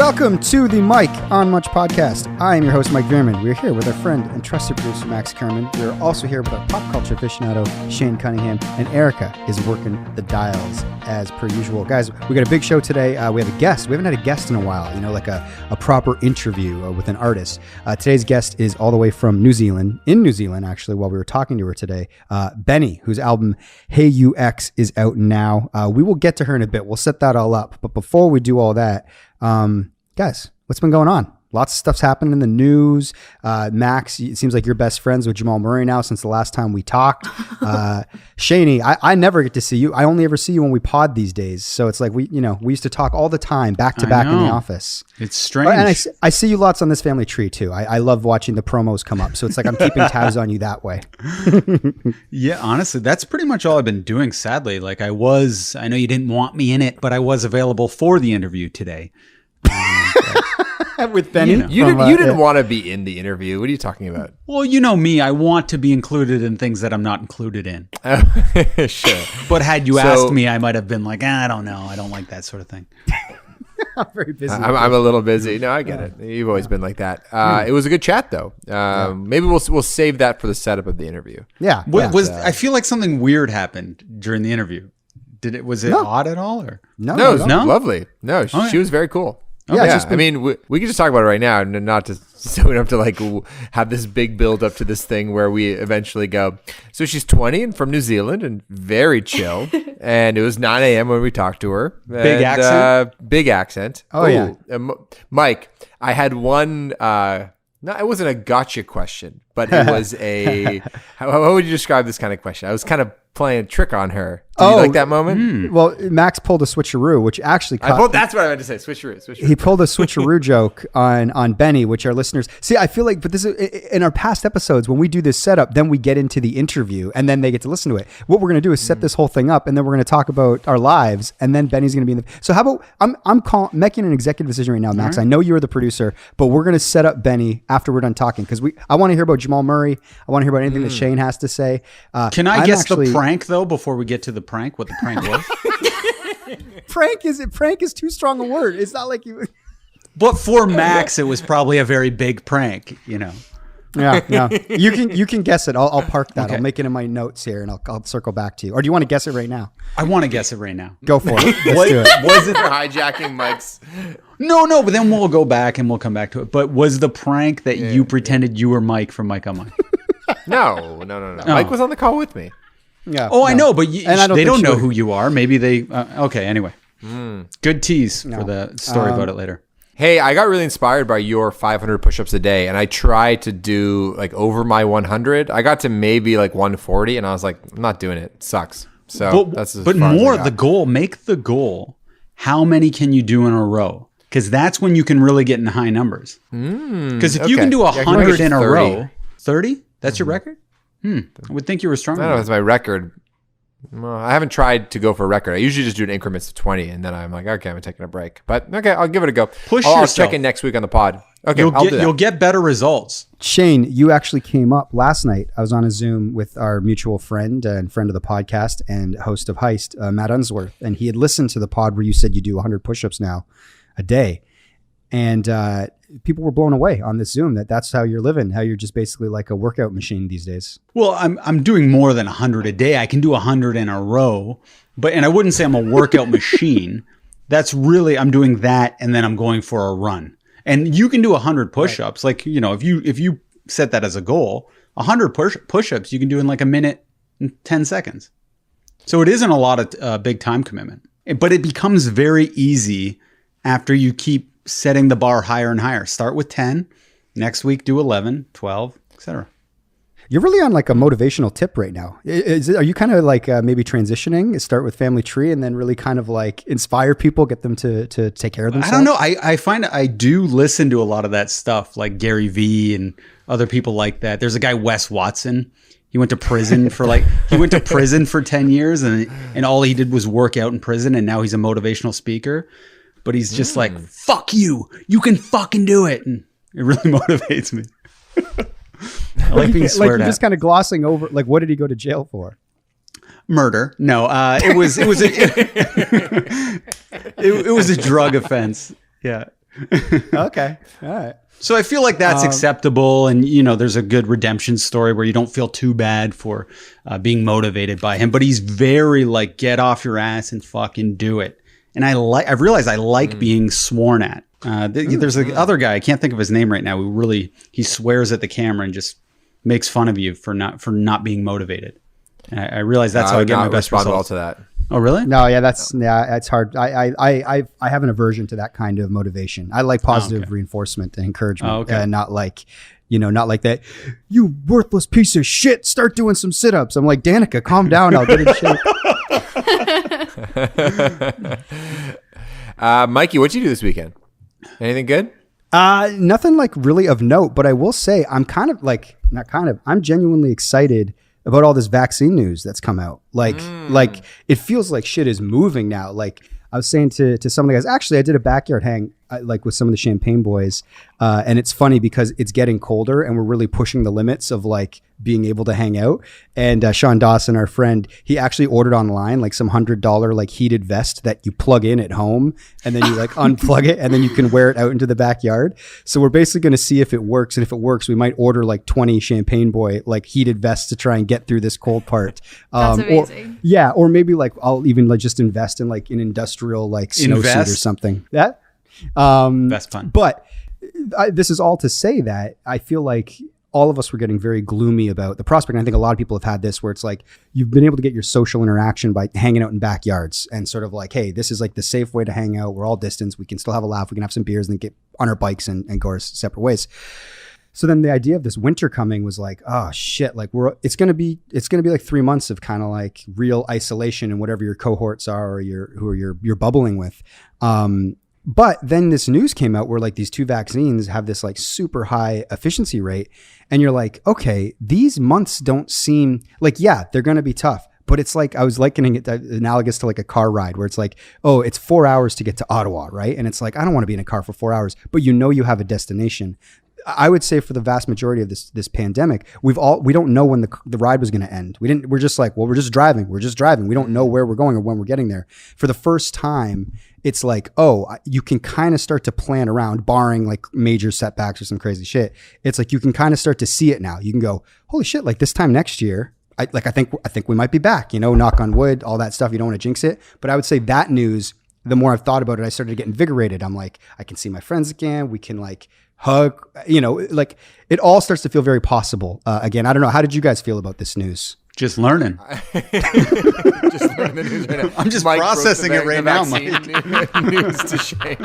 Welcome to the Mike on Much podcast. I am your host, Mike Veerman. We're here with our friend and trusted producer, Max Kerman. We're also here with our pop culture aficionado, Shane Cunningham, and Erica is working the dials as per usual. Guys, we got a big show today. We have a guest. We haven't had a guest in a while, like a proper interview with an artist. Today's guest is all the way from New Zealand, actually, while we were talking to her today. Benee, whose album Hey UX is out now. We will get to her in a bit. We'll set that all up. But before we do all that, guys, what's been going on? Lots of stuff's happened in the news. Max, it seems like you're best friends with Jamal Murray now since the last time we talked. Shaney, I never get to see you. I only ever see you when we pod these days. So it's like we used to talk all the time, back to back in the office. It's strange. And I see you lots on this family tree too. I love watching the promos come up. So it's like I'm keeping tabs on you that way. Yeah, honestly, that's pretty much all I've been doing, sadly. Like I know you didn't want me in it, but I was available for the interview today. With Benee. You didn't want to be in the interview. What are you talking about? Well, you know me. I want to be included in things that I'm not included in. Sure. But had you asked me, I might have been like, I don't know. I don't like that sort of thing. I'm very busy. I'm a little busy. No, I get it. You've always been like that. It was a good chat, though. Maybe we'll save that for the setup of the interview. Yeah. I feel like something weird happened during the interview. Was it odd at all? Or No, it was lovely. No, she was very cool. Yeah, I mean, we can just talk about it right now, and not to so we don't have to have this big build up to this thing where we eventually go. So she's 20 and from New Zealand and very chill. And it was 9 a.m. when we talked to her. Big accent. Big accent. Oh yeah, Mike. I had one. No, it wasn't a gotcha question, but it was a. How would you describe this kind of question? I was kind of playing a trick on her. Did you like that moment? Well, Max pulled a switcheroo, which actually that's what I meant to say. Switcheroo. He pulled a switcheroo joke on Benee, which our listeners see. I feel like, but this is in our past episodes when we do this setup, then we get into the interview and then they get to listen to it. What we're going to do is set this whole thing up, and then we're going to talk about our lives, and then Benee's going to be in the. So how about I'm making an executive decision right now, Max. Right. I know you're the producer, but we're going to set up Benee after we're done talking because I want to hear about Jamal Murray. I want to hear about anything that Shane has to say. Can I guess the prank though before we get to the prank? What the prank was? Prank is too strong a word. It's not like you. But for Max, it was probably a very big prank. Yeah. You can guess it. I'll park that. Okay. I'll make it in my notes here, and I'll circle back to you. Or do you want to guess it right now? I want to guess it right now. Go for it. Let's do it. Was it hijacking Mike's? No. But then we'll go back and we'll come back to it. But was the prank that you pretended you were Mike from Mike on Mike? No. Mike was on the call with me. Yeah. Oh, no. I know, but they don't know who you are. Maybe they. Okay. Anyway, good tease for the story about it later. Hey, I got really inspired by your 500 push-ups a day, and I tried to do over my 100. I got to maybe 140, and I was like, I'm not doing it. It sucks. So that's as far more as I got. The goal. Make the goal. How many can you do in a row? Because that's when you can really get in high numbers. Because if you can do 100 in a row, 30. That's your record. I would think you were stronger. I don't know if it's my record. Well, I haven't tried to go for a record. I usually just do it in increments of 20, and then I'm like, okay, I'm taking a break. But okay, I'll give it a go. I'll check in next week on the pod. Okay, you'll get better results. Shane, you actually came up last night. I was on a Zoom with our mutual friend and friend of the podcast and host of Heist, Matt Unsworth, and he had listened to the pod where you said you do 100 push-ups now a day. And people were blown away on this Zoom that's how you're living, how you're just basically like a workout machine these days. Well, I'm doing more than 100 a day. I can do 100 in a row, and I wouldn't say I'm a workout machine. That's really, I'm doing that, and then I'm going for a run. And you can do 100 push-ups. Right. If you set that as a goal, 100 push-ups you can do in a minute and 10 seconds. So it isn't a lot of big time commitment, but it becomes very easy after you keep setting the bar higher and higher. Start with 10. Next week, do 11, 12, etc. You're really on a motivational tip right now. Are you kind of maybe transitioning? Start with family tree and then really kind of inspire people, get them to take care of themselves? I don't know. I find I do listen to a lot of that stuff, like Gary Vee and other people like that. There's a guy, Wes Watson. He went to prison for 10 years and all he did was work out in prison, and now he's a motivational speaker. But he's just fuck you. You can fucking do it. And it really motivates me. I like being sweared you're at. just kind of glossing over. What did he go to jail for? Murder. No, it was a drug offense. Yeah. Okay. All right. So I feel like that's acceptable. And, there's a good redemption story where you don't feel too bad for being motivated by him. But he's very like, get off your ass and fucking do it. And I've realized I like being sworn at. There's the other guy, I can't think of his name right now, who he swears at the camera and just makes fun of you for not being motivated. And I realize that's how I get my best results. Well to that. Oh, really? No, yeah, it's hard. I have an aversion to that kind of motivation. I like positive reinforcement and encouragement, and not like, not like that. You worthless piece of shit. Start doing some sit-ups. I'm like, Danica, calm down. I'll get in shape. Mikey, what'd you do this weekend? Anything good? Nothing like really of note, but I will say I'm I'm genuinely excited about all this vaccine news that's come out. Like it feels like shit is moving now. Like I was saying to some of the guys, actually I did a backyard hang with some of the Champagne boys. And it's funny because it's getting colder and we're really pushing the limits of like being able to hang out. And Sean Dawson, our friend, he actually ordered online like some $100 like heated vest that you plug in at home and then you like unplug it and then you can wear it out into the backyard. So we're basically going to see if it works. And if it works, we might order like 20 Champagne boy like heated vests to try and get through this cold part. That's amazing. Or maybe like I'll even like just invest in like an industrial like snowsuit or something. That's fun. But this is all to say that I feel like all of us were getting very gloomy about the prospect. And I think a lot of people have had this where it's like you've been able to get your social interaction by hanging out in backyards and sort of like, hey, this is like the safe way to hang out. We're all distance. We can still have a laugh. We can have some beers and then get on our bikes and go our separate ways. So then the idea of this winter coming was like, oh shit, like it's going to be like 3 months of kind of like real isolation and whatever your cohorts are or who you're bubbling with. But then this news came out where like these 2 vaccines have this like super high efficiency rate. And you're like, okay, these months don't seem like, yeah, they're going to be tough. But it's like, I was likening it analogous to like a car ride where it's like, oh, it's 4 hours to get to Ottawa, right? And it's like, I don't want to be in a car for 4 hours, but you have a destination. I would say for the vast majority of this pandemic, we don't know when the ride was going to end. We're just like, well, we're just driving. We don't know where we're going or when we're getting there. For the first time, it's like, oh, you can kind of start to plan around, barring like major setbacks or some crazy shit. It's like you can kind of start to see it now. You can go, holy shit, like this time next year, I think we might be back, knock on wood, all that stuff. You don't want to jinx it. But I would say that news, the more I've thought about it, I started to get invigorated. I'm like, I can see my friends again. We can like hug, like it all starts to feel very possible again. I don't know. How did you guys feel about this news? Just learning. Just learning the news right now. I'm just processing it right now, Mike. News to Shane.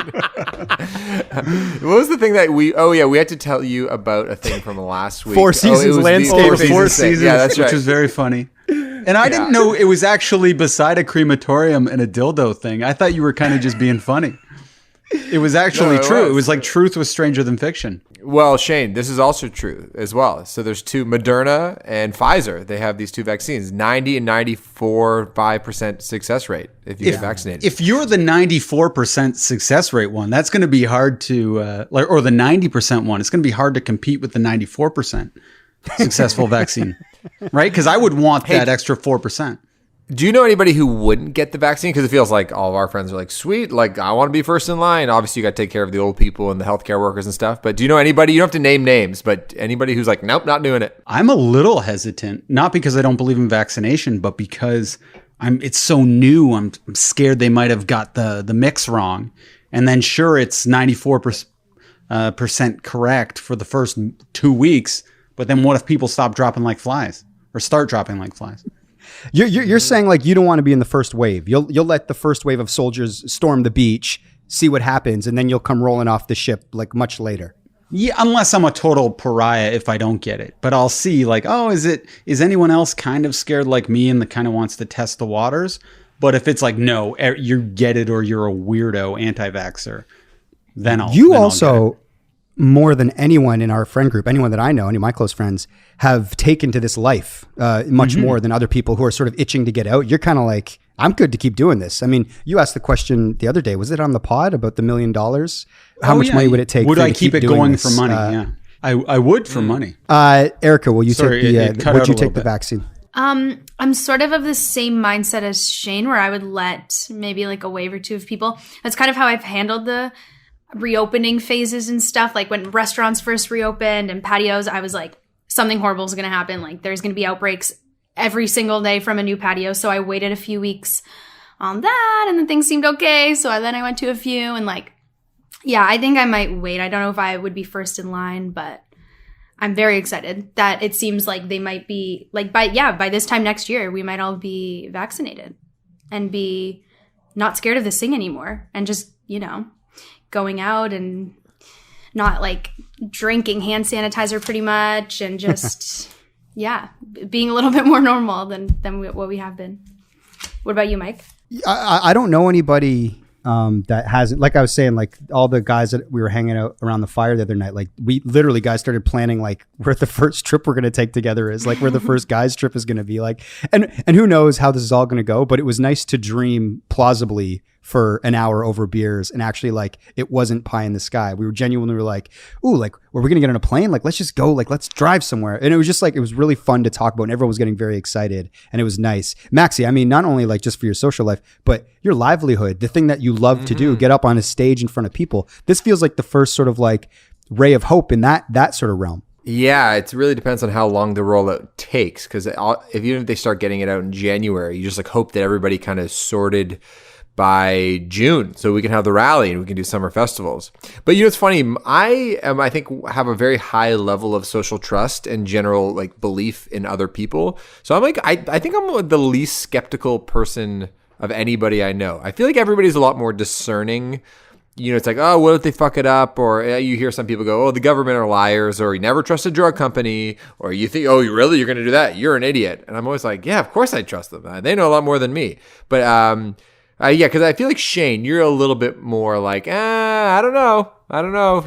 What was the thing that we had to tell you about a thing from last week. Four Seasons landscape. Four Seasons, yeah, that's right. Which was very funny. And I didn't know it was actually beside a crematorium and a dildo thing. I thought you were kind of just being funny. It was actually true. It was like truth was stranger than fiction. Well, Shane, this is also true as well. So there's 2, Moderna and Pfizer. They have these 2 vaccines, 90 and 94.5% success rate if you get vaccinated. If you're the 94% success rate one, that's going to be hard to, or the 90% one, it's going to be hard to compete with the 94% successful vaccine, right? Because I would want that extra 4%. Do you know anybody who wouldn't get the vaccine? Because it feels like all of our friends are like, sweet, like I want to be first in line. Obviously, you got to take care of the old people and the healthcare workers and stuff. But do you know anybody? You don't have to name names, but anybody who's like, nope, not doing it. I'm a little hesitant, not because I don't believe in vaccination, but because it's so new. I'm scared they might have got the mix wrong. And then sure, it's 94% correct for the first 2 weeks. But then what if people stop dropping like flies or start dropping like flies? You're saying like you don't want to be in the first wave. You'll let the first wave of soldiers storm the beach, see what happens, and then you'll come rolling off the ship like much later. Yeah, unless I'm a total pariah if I don't get it. But I'll see like, oh, is anyone else kind of scared like me and kind of wants to test the waters? But if it's like, no, you get it or you're a weirdo anti-vaxxer, then I'll get it. More than anyone in our friend group, anyone that I know, any of my close friends, have taken to this life much more than other people who are sort of itching to get out. You're kind of like, I'm good to keep doing this. I mean, you asked the question the other day, was it on the pod about the $1 million? How much money would it take? Would I keep it going this? For money? Yeah, I would for money. Erica, will you take the vaccine? I'm sort of the same mindset as Shane, where I would let maybe like a wave or 2 of people. That's kind of how I've handled the reopening phases and stuff. Like when restaurants first reopened and patios, I was like, something horrible is going to happen. Like there's going to be outbreaks every single day from a new patio. So I waited a few weeks on that, and then things seemed okay. So then I went to a few, and like, yeah, I think I might wait. I don't know if I would be first in line, but I'm very excited that it seems like they might be like by this time next year, we might all be vaccinated and be not scared of this thing anymore, and just, you know, going out and not like drinking hand sanitizer pretty much, and just yeah, being a little bit more normal than what we have been. What about you, Mike? I don't know anybody that hasn't, like I was saying, like all the guys that we were hanging out around the fire the other night, like we literally guys started planning like where the first trip we're going to take together is, like where the first guys trip is going to be like, and who knows how this is all going to go, but it was nice to dream plausibly for an hour over beers, and actually like it wasn't pie in the sky. We were genuinely like, ooh, like were we gonna get on a plane? Like let's just go, like let's drive somewhere. And it was just like, it was really fun to talk about, and everyone was getting very excited, and it was nice. Maxie, I mean, not only like just for your social life, but your livelihood, the thing that you love to do, get up on a stage in front of people. This feels like the first sort of like ray of hope in that sort of realm. Yeah, it really depends on how long the rollout takes, because even if they start getting it out in January, you just like hope that everybody kind of sorted by June, so we can have the rally and we can do summer festivals. But you know, it's funny. I think have a very high level of social trust and general like belief in other people. So I'm like, I think I'm the least skeptical person of anybody I know. I feel like everybody's a lot more discerning. You know, it's like, oh, what if they fuck it up? Or you hear some people go, oh, the government are liars, or you never trust a drug company, or you think, oh, you're going to do that? You're an idiot. And I'm always like, yeah, of course I trust them. They know a lot more than me. But yeah, because I feel like Shane, you're a little bit more like, I don't know.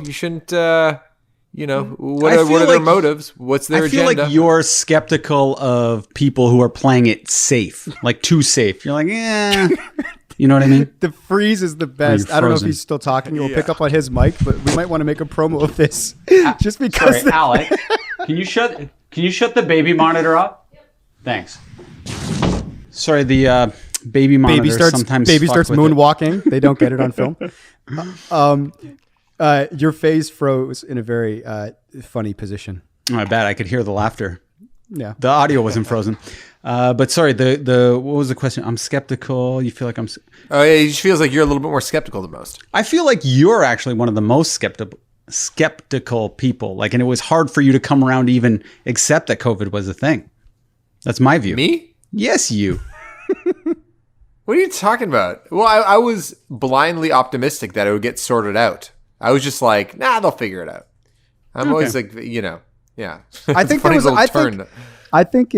You shouldn't, you know, what are their motives? What's their agenda? I feel like you're skeptical of people who are playing it safe, like too safe. You're like, you know what I mean? The freeze is the best. I don't know if he's still talking. We'll pick up on his mic, but we might want to make a promo of this just because. Sorry, Alec, can you shut the baby monitor off? Thanks. Sorry, the baby monitor starts moonwalking. They don't get it on film. Your face froze in a very funny position. Oh, I bet I could hear the laughter. Yeah, the audio wasn't frozen. But sorry, the what was the question? I'm skeptical. You feel like I'm. Oh yeah, it just feels like you're a little bit more skeptical than most. I feel like you're actually one of the most skeptical people. Like, and it was hard for you to come around to even accept that COVID was a thing. That's my view. Me? Yes, you. What are you talking about? Well, I was blindly optimistic that it would get sorted out. I was just like, nah, they'll figure it out. I'm always like, you know, yeah. I think there was I think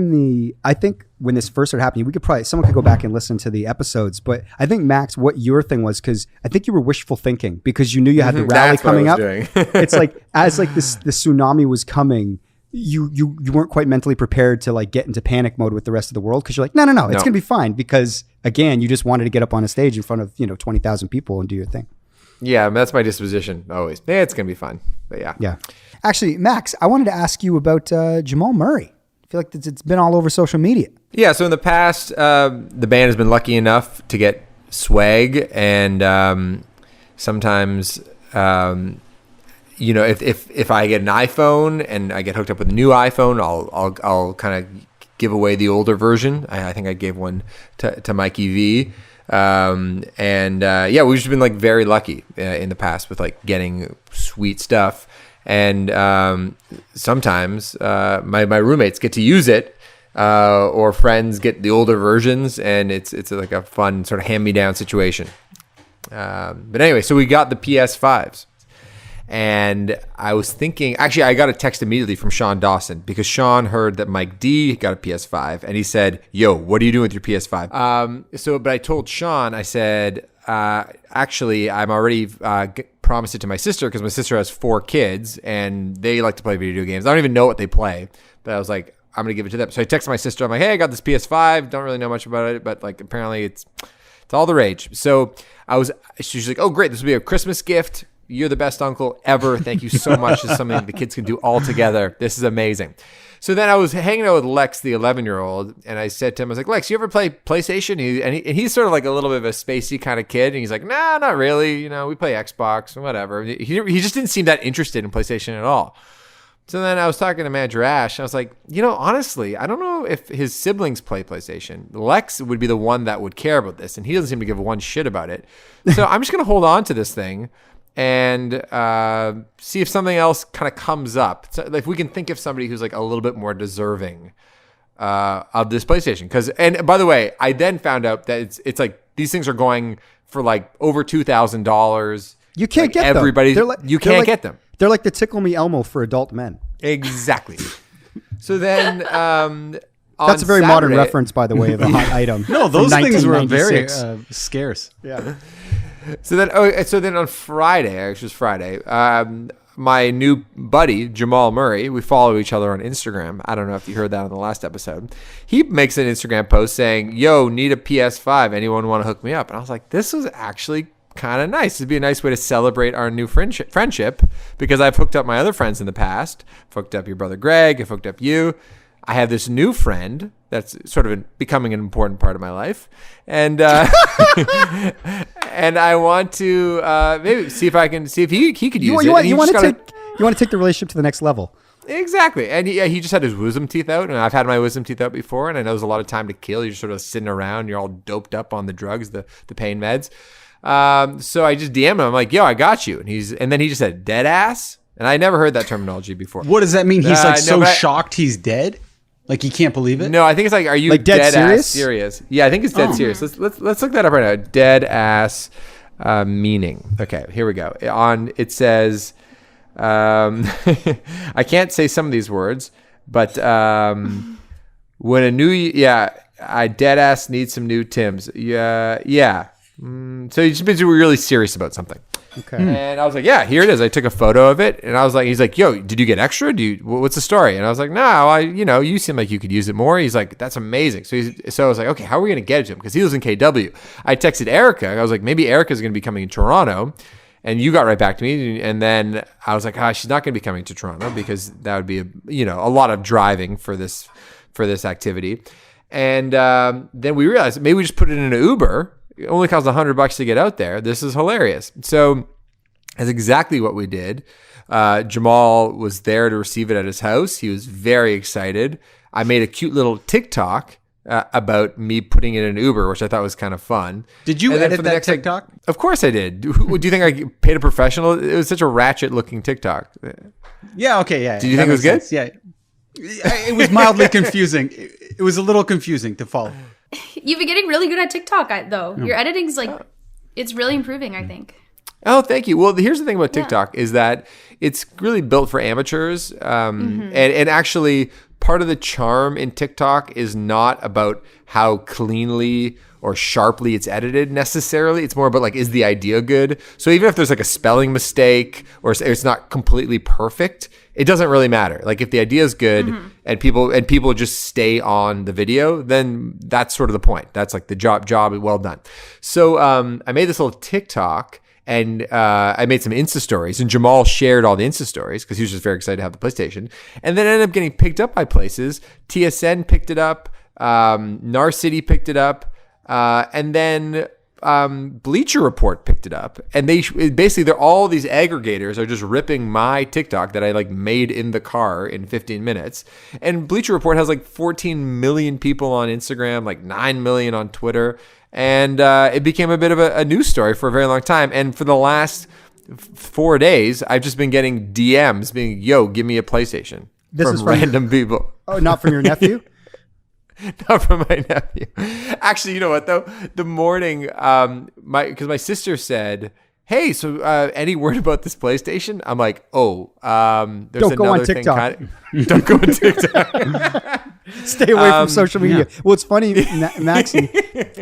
when this first started happening, someone could go back and listen to the episodes. But I think, Max, what your thing was, because I think you were wishful thinking because you knew you had the rally coming up. It's like as like the tsunami was coming, you weren't quite mentally prepared to like get into panic mode with the rest of the world, because you're like, no, it's gonna be fine, because again, you just wanted to get up on a stage in front of 20,000 people and do your thing. Yeah, I mean, that's my disposition always. Yeah, it's gonna be fine. But yeah. Actually, Max, I wanted to ask you about Jamal Murray. I feel like it's been all over social media. Yeah, so in the past, the band has been lucky enough to get swag, and sometimes, if I get an iPhone and I get hooked up with a new iPhone, I'll kind of give away the older version. I think I gave one to Mikey V. We've just been like very lucky in the past with like getting sweet stuff. And sometimes my roommates get to use it, or friends get the older versions, and it's like a fun sort of hand-me-down situation. But anyway, so we got the PS5s. And I was thinking, actually, I got a text immediately from Sean Dawson, because Sean heard that Mike D got a PS5, and he said, yo, what are you doing with your PS5? But I told Sean, I said, actually, I'm already promised it to my sister, because my sister has 4 kids, and they like to play video games. I don't even know what they play, but I was like, I'm going to give it to them. So I texted my sister. I'm like, hey, I got this PS5. Don't really know much about it, but like apparently it's all the rage. So she's like, oh, great. This will be a Christmas gift. you're the best uncle ever. Thank you so much. It's something the kids can do all together. This is amazing. So then I was hanging out with Lex, the 11-year-old, and I said to him, I was like, Lex, you ever play PlayStation? And he's sort of like a little bit of a spacey kind of kid. And he's like, nah, not really. You know, we play Xbox and whatever. He just didn't seem that interested in PlayStation at all. So then I was talking to Manager Ash, and I was like, you know, honestly, I don't know if his siblings play PlayStation. Lex would be the one that would care about this, and he doesn't seem to give one shit about it. So I'm just going to hold on to this thing and see if something else kind of comes up. So if we can think of somebody who's like a little bit more deserving of this PlayStation. And by the way, I then found out that it's like these things are going for like over $2,000. You can't get everybody. them. You can't get them. They're like the Tickle Me Elmo for adult men. Exactly. So then, that's a very modern reference, by the way, of a hot item. No, those things were very scarce. Yeah. So then on Friday, actually it was Friday, my new buddy, Jamal Murray, we follow each other on Instagram. I don't know if you heard that on the last episode. He makes an Instagram post saying, yo, need a PS5. Anyone want to hook me up? And I was like, this was actually kind of nice. It'd be a nice way to celebrate our new friendship because I've hooked up my other friends in the past. I've hooked up your brother Greg. I've hooked up you. I have this new friend that's sort of becoming an important part of my life. And and I want to maybe see if he could use it. You want to take the relationship to the next level. Exactly. And he just had his wisdom teeth out, and I've had my wisdom teeth out before, and I know there's a lot of time to kill. You're sort of sitting around, you're all doped up on the drugs, the pain meds. So I just DM him. I'm like, yo, I got you. And then he just said, dead ass. And I never heard that terminology before. What does that mean? He's shocked he's dead? Like he can't believe it? No, I think it's like, are you like dead ass serious? Yeah, I think it's dead serious. Let's look that up right now. Dead ass meaning. Okay, here we go. It says, I can't say some of these words, but when I dead ass need some new Tims. Yeah. So he just means we're really serious about something. Okay. And I was like, yeah, here it is. I took a photo of it, and he's like, yo, did you get extra? What's the story? And I was like, no, you seem like you could use it more. He's like, that's amazing. So I was like, okay, how are we going to get it to him? Because he lives in KW. I texted Erica. I was like, maybe Erica's going to be coming in Toronto. And you got right back to me. And then I was like, she's not going to be coming to Toronto because that would be a lot of driving for this activity. And then we realized maybe we just put it in an Uber. It only costs $100 to get out there. This is hilarious. So that's exactly what we did. Jamal was there to receive it at his house. He was very excited. I made a cute little TikTok about me putting it in an Uber, which I thought was kind of fun. Did you edit that TikTok? Of course I did. Do you think I paid a professional? It was such a ratchet looking TikTok. Yeah. Okay. Yeah. Did you think it was good? Yeah. It was mildly confusing. It was a little confusing to follow. You've been getting really good at TikTok, though. Your editing's it's really improving, I think. Oh, thank you. Well, here's the thing about TikTok is that it's really built for amateurs. And actually, part of the charm in TikTok is not about how cleanly or sharply it's edited necessarily. It's more about is the idea good? So even if there's a spelling mistake or it's not completely perfect, it doesn't really matter. If the idea is good and people just stay on the video, then that's sort of the point. That's the job well done. So I made this little TikTok and I made some Insta stories, and Jamal shared all the Insta stories because he was just very excited to have the PlayStation. And then it ended up getting picked up by places. TSN picked it up. Narcity picked it up. And then Bleacher Report picked it up, and they're all these aggregators are just ripping my TikTok that I made in the car in 15 minutes. And Bleacher Report has 14 million people on Instagram, 9 million on Twitter, and it became a bit of a news story for a very long time. And for the last 4 days, I've just been getting DMs being, "Yo, give me a PlayStation." This is from random people. Oh, not from your nephew. Not from my nephew. Actually, you know what though? The morning, because my sister said, "Hey, so any word about this PlayStation?" I'm like, "Oh, there's don't go on TikTok. Don't go on TikTok. Stay away from social media." Yeah. Well, it's funny, Maxie.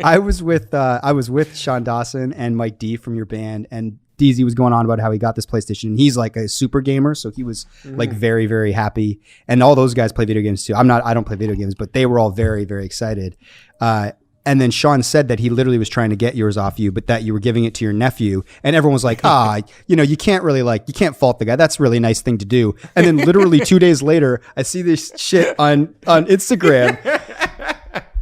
I was with Sean Dawson and Mike D from your band, and DZ was going on about how he got this PlayStation. He's a super gamer, so he was very, very happy. And all those guys play video games too. I don't play video games, but they were all very, very excited. And And then Sean said that he literally was trying to get yours off you, but that you were giving it to your nephew. And everyone was like, you can't really you can't fault the guy. That's a really nice thing to do. And then literally 2 days later, I see this shit on Instagram.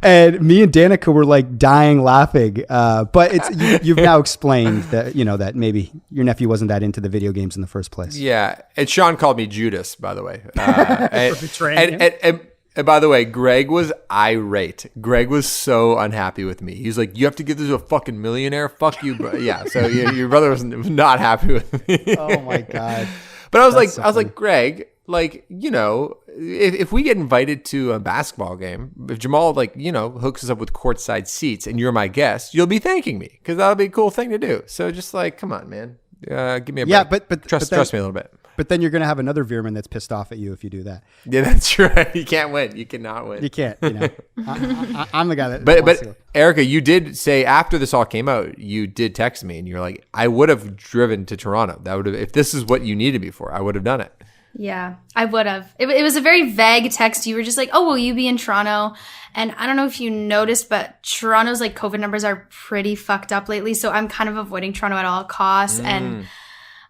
And me and Danica were like dying laughing. But you've now explained that, that maybe your nephew wasn't that into the video games in the first place. Yeah. And Sean called me Judas, by the way. For betraying him. And by the way, Greg was irate. Greg was so unhappy with me. He's like, you have to give this to a fucking millionaire? Fuck you, bro. Yeah. So your brother was not happy with me. Oh my God. But I was like, Greg, if we get invited to a basketball game, if Jamal hooks us up with courtside seats and you're my guest, you'll be thanking me because that'll be a cool thing to do. So just come on, man, give me a break. Yeah, but trust me a little bit. But then you're gonna have another Veerman that's pissed off at you if you do that. Yeah, that's right. You can't win. You cannot win. You can't. I'm the guy that. But Erica, you did say after this all came out, you did text me and you're like, I would have driven to Toronto. That would have, if this is what you needed me for, I would have done it. Yeah, I would have. It was a very vague text. You were just like, oh, will you be in Toronto? And I don't know if you noticed, but Toronto's COVID numbers are pretty fucked up lately. So I'm kind of avoiding Toronto at all costs. And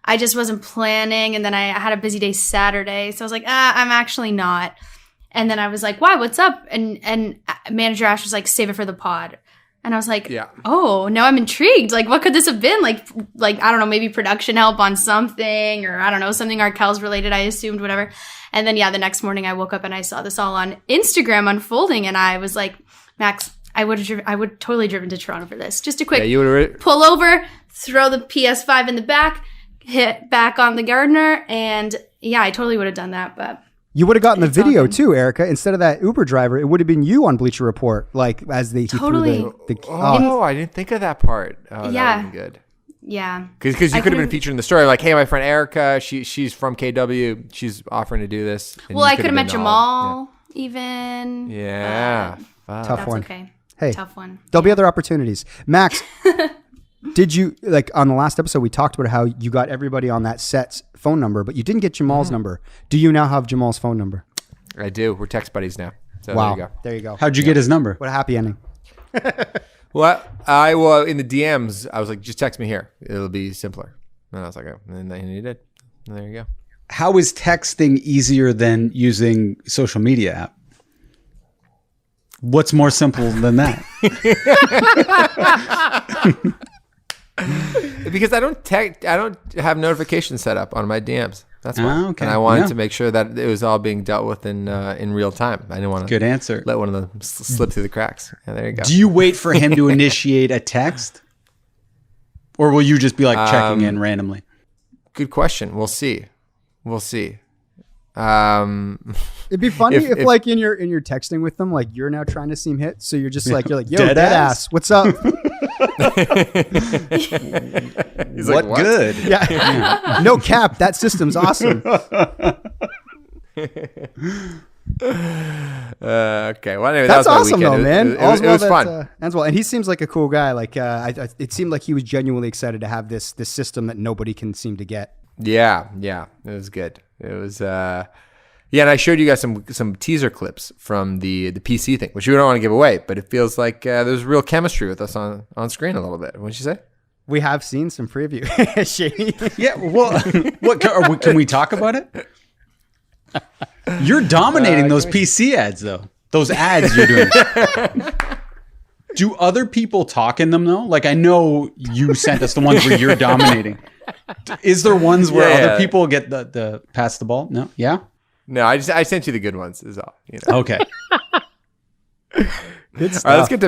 I just wasn't planning. And then I had a busy day Saturday. So I was like, I'm actually not. And then I was like, why? What's up? And manager Ash was like, save it for the pod. And I was like, oh, now I'm intrigued. What could this have been? I don't know, maybe production help on something, or I don't know, something Arkells related, I assumed, whatever. And then, the next morning I woke up and I saw this all on Instagram unfolding. And I was like, Max, I would totally driven to Toronto for this. Just a quick pull over, throw the PS5 in the back, hit back on the Gardner. And I totally would have done that. But you would have gotten the video too, Erica. Instead of that Uber driver, it would have been you on Bleacher Report, as they totally. I didn't think of that part. Oh, that would have been good. Yeah, because you could have been featured in the story. Hey, my friend Erica, she's from KW. She's offering to do this. Well, I could have met Jamal even. Yeah, tough one. Okay. Hey, tough one. There'll be other opportunities. Max, did you on the last episode we talked about how you got everybody on that set's phone number, but you didn't get Jamal's number. Do you now have Jamal's phone number? I do. We're text buddies now. So wow. There you go. How'd you get his number? What a happy ending. Well, in the DMs, I was like, just text me here. It'll be simpler. And I was like, oh, and he did. And there you go. How is texting easier than using social media app? What's more simple than that? Because I don't have notifications set up on my DMs. That's why. Okay. And I wanted to make sure that it was all being dealt with in real time. I didn't want to good answer. Let one of them slip through the cracks. Yeah, there you go. Do you wait for him to initiate a text? Or will you just be checking in randomly? Good question. We'll see. It'd be funny if in your texting with them, you're now trying to seem hit. So you're just you're like, yo, dead ass. What's up? He's what good? Yeah. No cap. That system's awesome. Okay. Well, anyway, that's that was awesome my weekend. though, man. It was fun. As well. And he seems like a cool guy. It seemed like he was genuinely excited to have this system that nobody can seem to get. Yeah. It was good. It was, and I showed you guys some teaser clips from the PC thing, which we don't want to give away, but it feels like there's real chemistry with us on screen a little bit. What'd you say? We have seen some preview. Shady. Yeah. Well, can we talk about it? You're dominating those PC ads, though. Those ads you're doing. Do other people talk in them, though? I know you sent us the ones where you're dominating. Is there ones where other people get the pass the ball? No? Yeah? No, I sent you the good ones is all. Okay. Good stuff. All right, let's get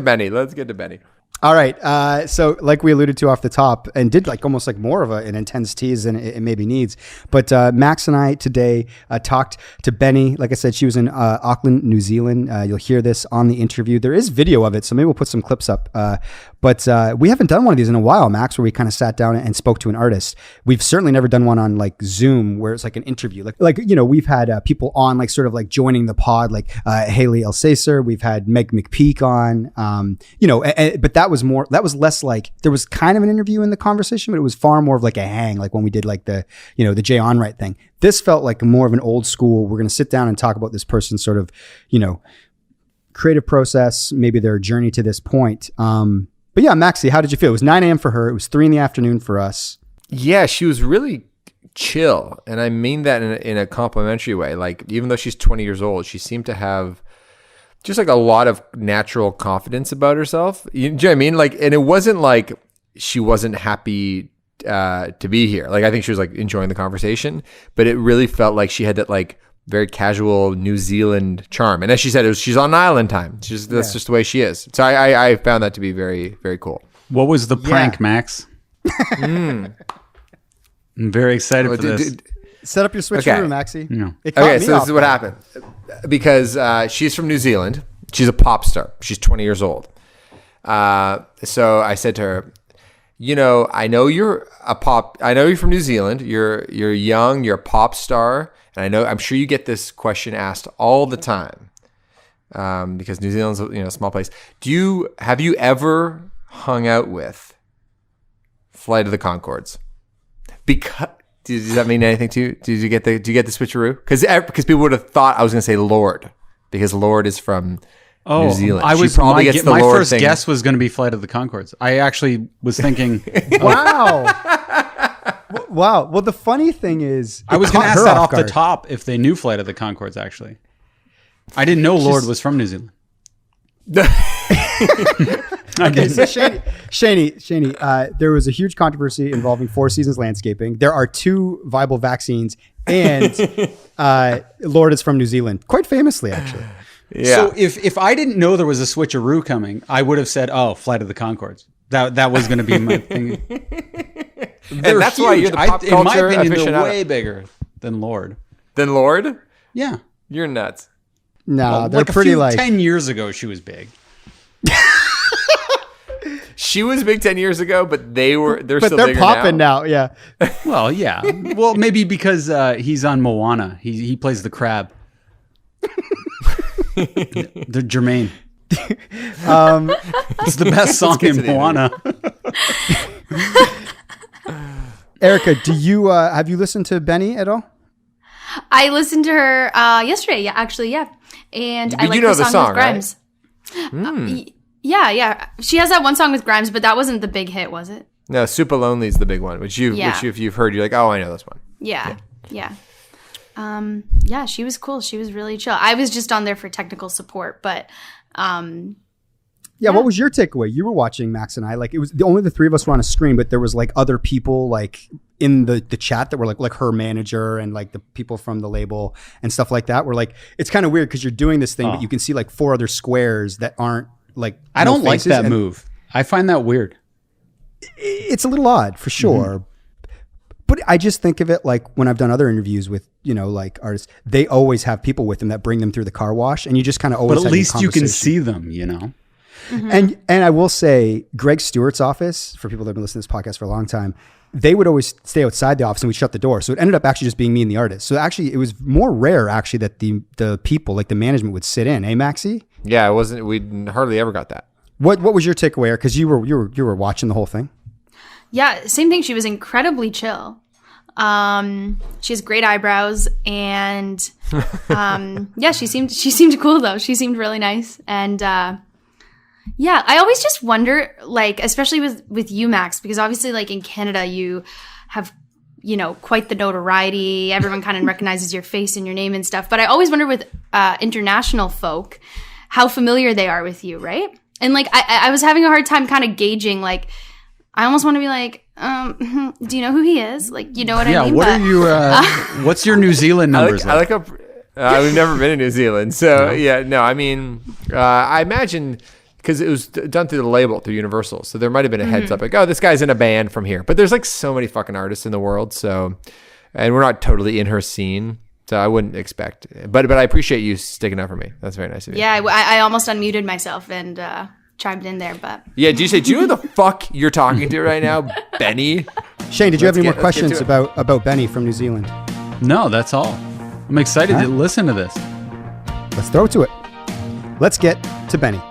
to Benee. All right. So like we alluded to off the top and did almost more of an intense tease than it maybe needs. But Max and I today talked to Benee. Like I said, she was in Auckland, New Zealand. You'll hear this on the interview. There is video of it, so maybe we'll put some clips up. But we haven't done one of these in a while, Max, where we kind of sat down and spoke to an artist. We've certainly never done one on Zoom where it's an interview. We've had people on joining the pod, Haley Alsacer. We've had Meg McPeak on, but that was less there was kind of an interview in the conversation, but it was far more of a hang, when we did the Jay Onright thing. This felt like more of an old school, we're going to sit down and talk about this person's sort of, creative process, maybe their journey to this point. But yeah, Maxie, how did you feel? It was 9 a.m. for her. It was 3 p.m. for us. Yeah, she was really chill. And I mean that in a complimentary way. Like, even though she's 20 years old, she seemed to have just like a lot of natural confidence about herself. You know what I mean? Like, and it wasn't like she wasn't happy to be here. Like, I think she was like enjoying the conversation, but it really felt like she had that like very casual New Zealand charm. And as she said, she's on island time. That's just the way she is. So I found that to be very, very cool. What was the prank, Max? I'm very excited for this. Set up your switcheroo, Maxie. Yeah. Okay, so this is what happened. Because she's from New Zealand. She's a pop star. She's 20 years old. So I said to her, you know, I know you're from New Zealand. You're young, you're a pop star. And I'm sure you get this question asked all the time. Because New Zealand's a small place. Have you ever hung out with Flight of the Conchords? Does that mean anything to you? Do you get the switcheroo? Because people would have thought I was going to say Lord, because Lord is from New Zealand. My first guess was going to be Flight of the Conchords. I actually was thinking, wow. Wow. Well, the funny thing is, I was going to ask that off the top if they knew Flight of the Conchords. Actually, I didn't know Lord was from New Zealand. Okay, so Shaney, there was a huge controversy involving Four Seasons Landscaping. There are 2 viable vaccines, and Lord is from New Zealand, quite famously, actually. Yeah. So if I didn't know there was a switcheroo coming, I would have said, "Oh, Flight of the Conchords." That was going to be my thing. And that's huge. Why you're the pop culture in my opinion, aficionado. They're way bigger than Lord. Than Lord? Yeah, you're nuts. No, they're pretty 10 years ago, she was big. She was big 10 years ago, but they're still they're bigger popping now. Yeah. Well, yeah. Well, maybe because he's on Moana. He plays the crab. They're Jermaine. It's the best song in Moana. Erica, have you listened to Benee at all? I listened to her yesterday. Yeah, actually, yeah. And I like the song with Grimes. Right? Yeah. She has that one song with Grimes, but that wasn't the big hit, was it? No, Supalonley is the big one, which if you've heard, you're like, oh, I know this one. Yeah. Yeah, she was cool. She was really chill. I was just on there for technical support, but yeah, what was your takeaway? You were watching Max and I. Like, it was only the 3 of us were on a screen, but there was like other people like in the chat that were like her manager and like the people from the label and stuff like that. Were like, it's kind of weird because you're doing this thing, but you can see like 4 other squares that aren't like. I don't like that move. I find that weird. It's a little odd for sure. Mm-hmm. But I just think of it like when I've done other interviews with, like artists, they always have people with them that bring them through the car wash, and you just kind of always. But at least you can see them, Mm-hmm. And I will say, Greg Stewart's office, for people that have been listening to this podcast for a long time, they would always stay outside the office and we'd shut the door. So it ended up actually just being me and the artist. So actually, it was more rare actually that the people, like the management, would sit in. Maxie? Yeah, it wasn't. We hardly ever got that. What was your takeaway? Because you were watching the whole thing. Yeah, same thing. She was incredibly chill. She has great eyebrows, and yeah, she seemed cool though. She seemed really nice, and yeah, I always just wonder, like, especially with you, Max, because obviously, like in Canada, you have quite the notoriety. Everyone kind of recognizes your face and your name and stuff. But I always wonder with international folk how familiar they are with you, right? And like I was having a hard time kind of gauging, like, I almost want to be like, do you know who he is? Like, you know what I mean? Yeah, what are you, what's your New Zealand numbers? I like we've never been in New Zealand. So, I mean, I imagine, because it was done through the label, through Universal. So there might have been a heads up, like, oh, this guy's in a band from here. But there's like so many fucking artists in the world. So, and we're not totally in her scene. So I wouldn't expect, but I appreciate you sticking up for me. That's very nice of you. Yeah, I almost unmuted myself and chimed in there, but yeah. Do you know who the fuck you're talking to right now, Benee? Shane, did you have any more questions about Benee from New Zealand? No, that's all. I'm excited to listen to this. Let's throw to it. Let's get to Benee.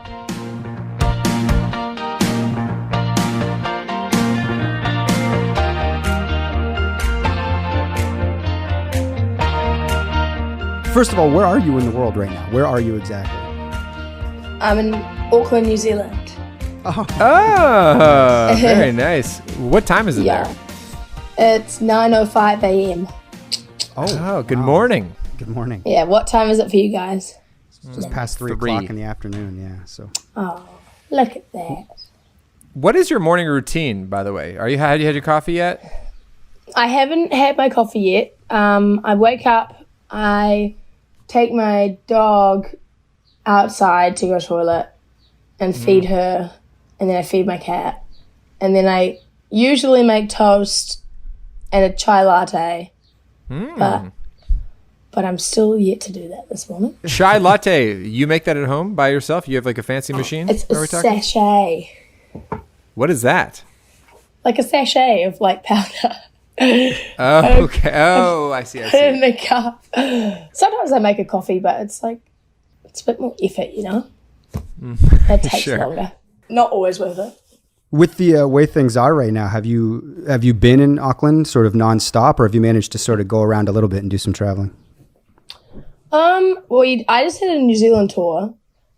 First of all, where are you in the world right now? Where are you exactly? I'm in Auckland, New Zealand. Oh, very nice. What time is it there? It's 9:05 a.m. Oh, good morning. Good morning. Yeah, what time is it for you guys? Just past 3 o'clock in the afternoon, yeah. So. Oh, look at that. What is your morning routine, by the way? Have you had your coffee yet? I haven't had my coffee yet. I wake up, I take my dog outside to go to the toilet and feed her, and then I feed my cat. And then I usually make toast and a chai latte. But I'm still yet to do that this morning. Chai latte, you make that at home by yourself? You have like a fancy machine? It's a sachet. What is that? Like a sachet of like powder. Oh, okay. Oh, I see. Put it in the cup. Sometimes I make a coffee, but it's a bit more effort, you know? It takes longer. Not always worth it. With the way things are right now, have you been in Auckland sort of nonstop, or have you managed to sort of go around a little bit and do some traveling? Well, I just did a New Zealand tour.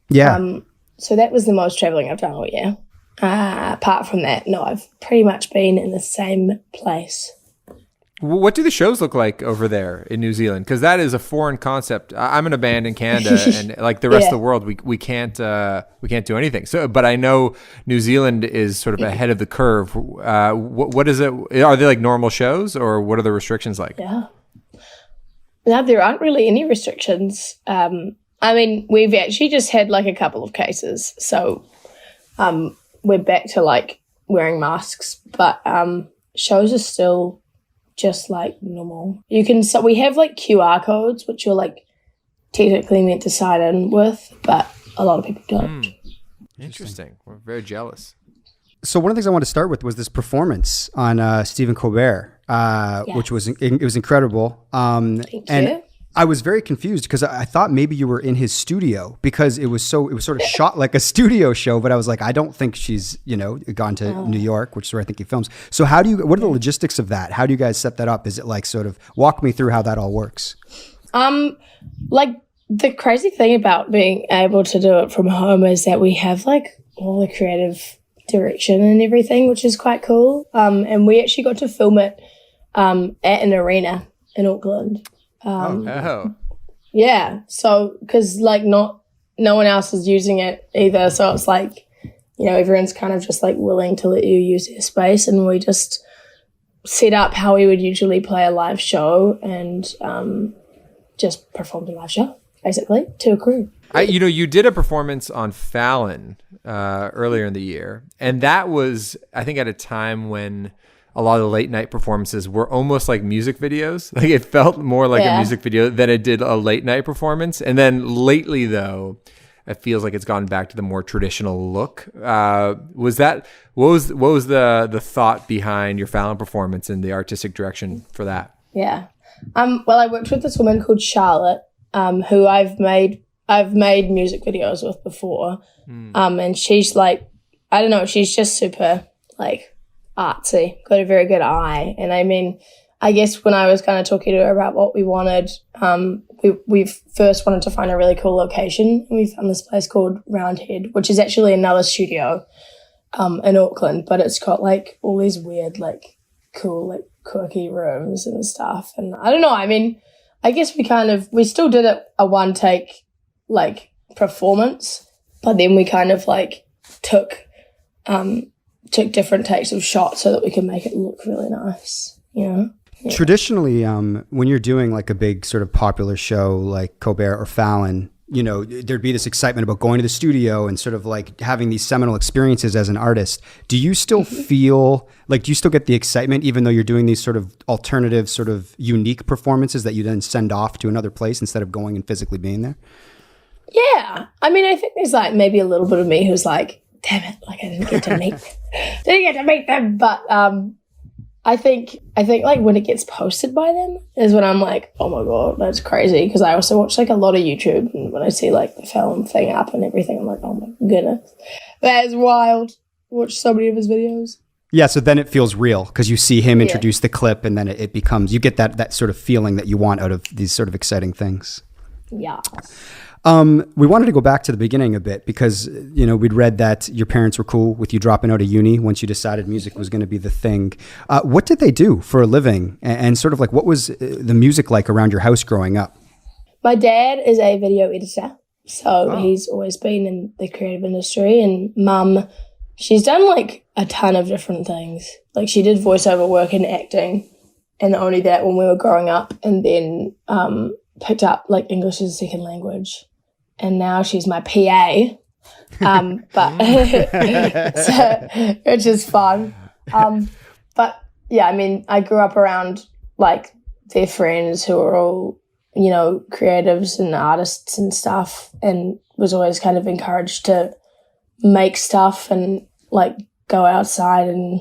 Yeah. So that was the most traveling I've done all year. Apart from that, no, I've pretty much been in the same place. What do the shows look like over there in New Zealand? Because that is a foreign concept. I'm in a band in Canada, and like the rest of the world, we can't do anything. So, but I know New Zealand is sort of ahead of the curve. What is it? Are they like normal shows, or what are the restrictions like? Yeah. No, there aren't really any restrictions. I mean, we've actually just had like a couple of cases, so we're back to like wearing masks, but shows are still just like normal. So we have like QR codes, which you're like technically meant to sign in with, but a lot of people don't. Interesting. We're very jealous. So one of the things I wanted to start with was this performance on Stephen Colbert, which was incredible. Thank you. I was very confused because I thought maybe you were in his studio because it was sort of shot like a studio show, but I was like, I don't think she's, gone to New York, which is where I think he films. So what are the logistics of that? How do you guys set that up? Is it like sort of walk me through how that all works? Like the crazy thing about being able to do it from home is that we have like all the creative direction and everything, which is quite cool. And we actually got to film it at an arena in Auckland. Yeah, so because like no one else is using it either, so it's like everyone's kind of just like willing to let you use their space, and we just set up how we would usually play a live show and just performed a live show basically to a crew. You did a performance on Fallon earlier in the year, and that was, I think, at a time when a lot of the late night performances were almost like music videos. Like it felt more like a music video than it did a late night performance. And then lately, though, it feels like it's gone back to the more traditional look. What was the thought behind your Fallon performance and the artistic direction for that? Yeah. Well, I worked with this woman called Charlotte, who I've made music videos with before. And she's like, I don't know, she's just super like artsy, got a very good eye. And I mean, I guess when I was kind of talking to her about what we wanted, we first wanted to find a really cool location. And we found this place called Roundhead, which is actually another studio in Auckland, but it's got like all these weird, like cool, like quirky rooms and stuff. And I don't know, I mean, I guess we still did it a one take like performance, but then we kind of like took different takes of shots so that we could make it look really nice, Yeah. Traditionally, when you're doing like a big sort of popular show like Colbert or Fallon, there'd be this excitement about going to the studio and sort of like having these seminal experiences as an artist. Do you still feel like, do you still get the excitement even though you're doing these sort of alternative, sort of unique performances that you then send off to another place instead of going and physically being there? Yeah. I mean, I think there's like maybe a little bit of me who's like, damn it, like I didn't get to meet them. But I think like when it gets posted by them is when I'm like, oh my God, that's crazy. Because I also watch like a lot of YouTube, and when I see like the film thing up and everything, I'm like, oh my goodness, that is wild. Watch so many of his videos. Yeah, so then it feels real because you see him introduce the clip, and then it becomes, you get that sort of feeling that you want out of these sort of exciting things. Yeah. We wanted to go back to the beginning a bit because, we'd read that your parents were cool with you dropping out of uni once you decided music was going to be the thing. What did they do for a living? And sort of like, what was the music like around your house growing up? My dad is a video editor, so he's always been in the creative industry. And Mum, she's done like a ton of different things. Like she did voiceover work and acting, and only that when we were growing up, and then picked up like English as a second language. And now she's my PA, which is fun. But yeah, I mean, I grew up around like their friends who are all, creatives and artists and stuff, and was always kind of encouraged to make stuff and like go outside and,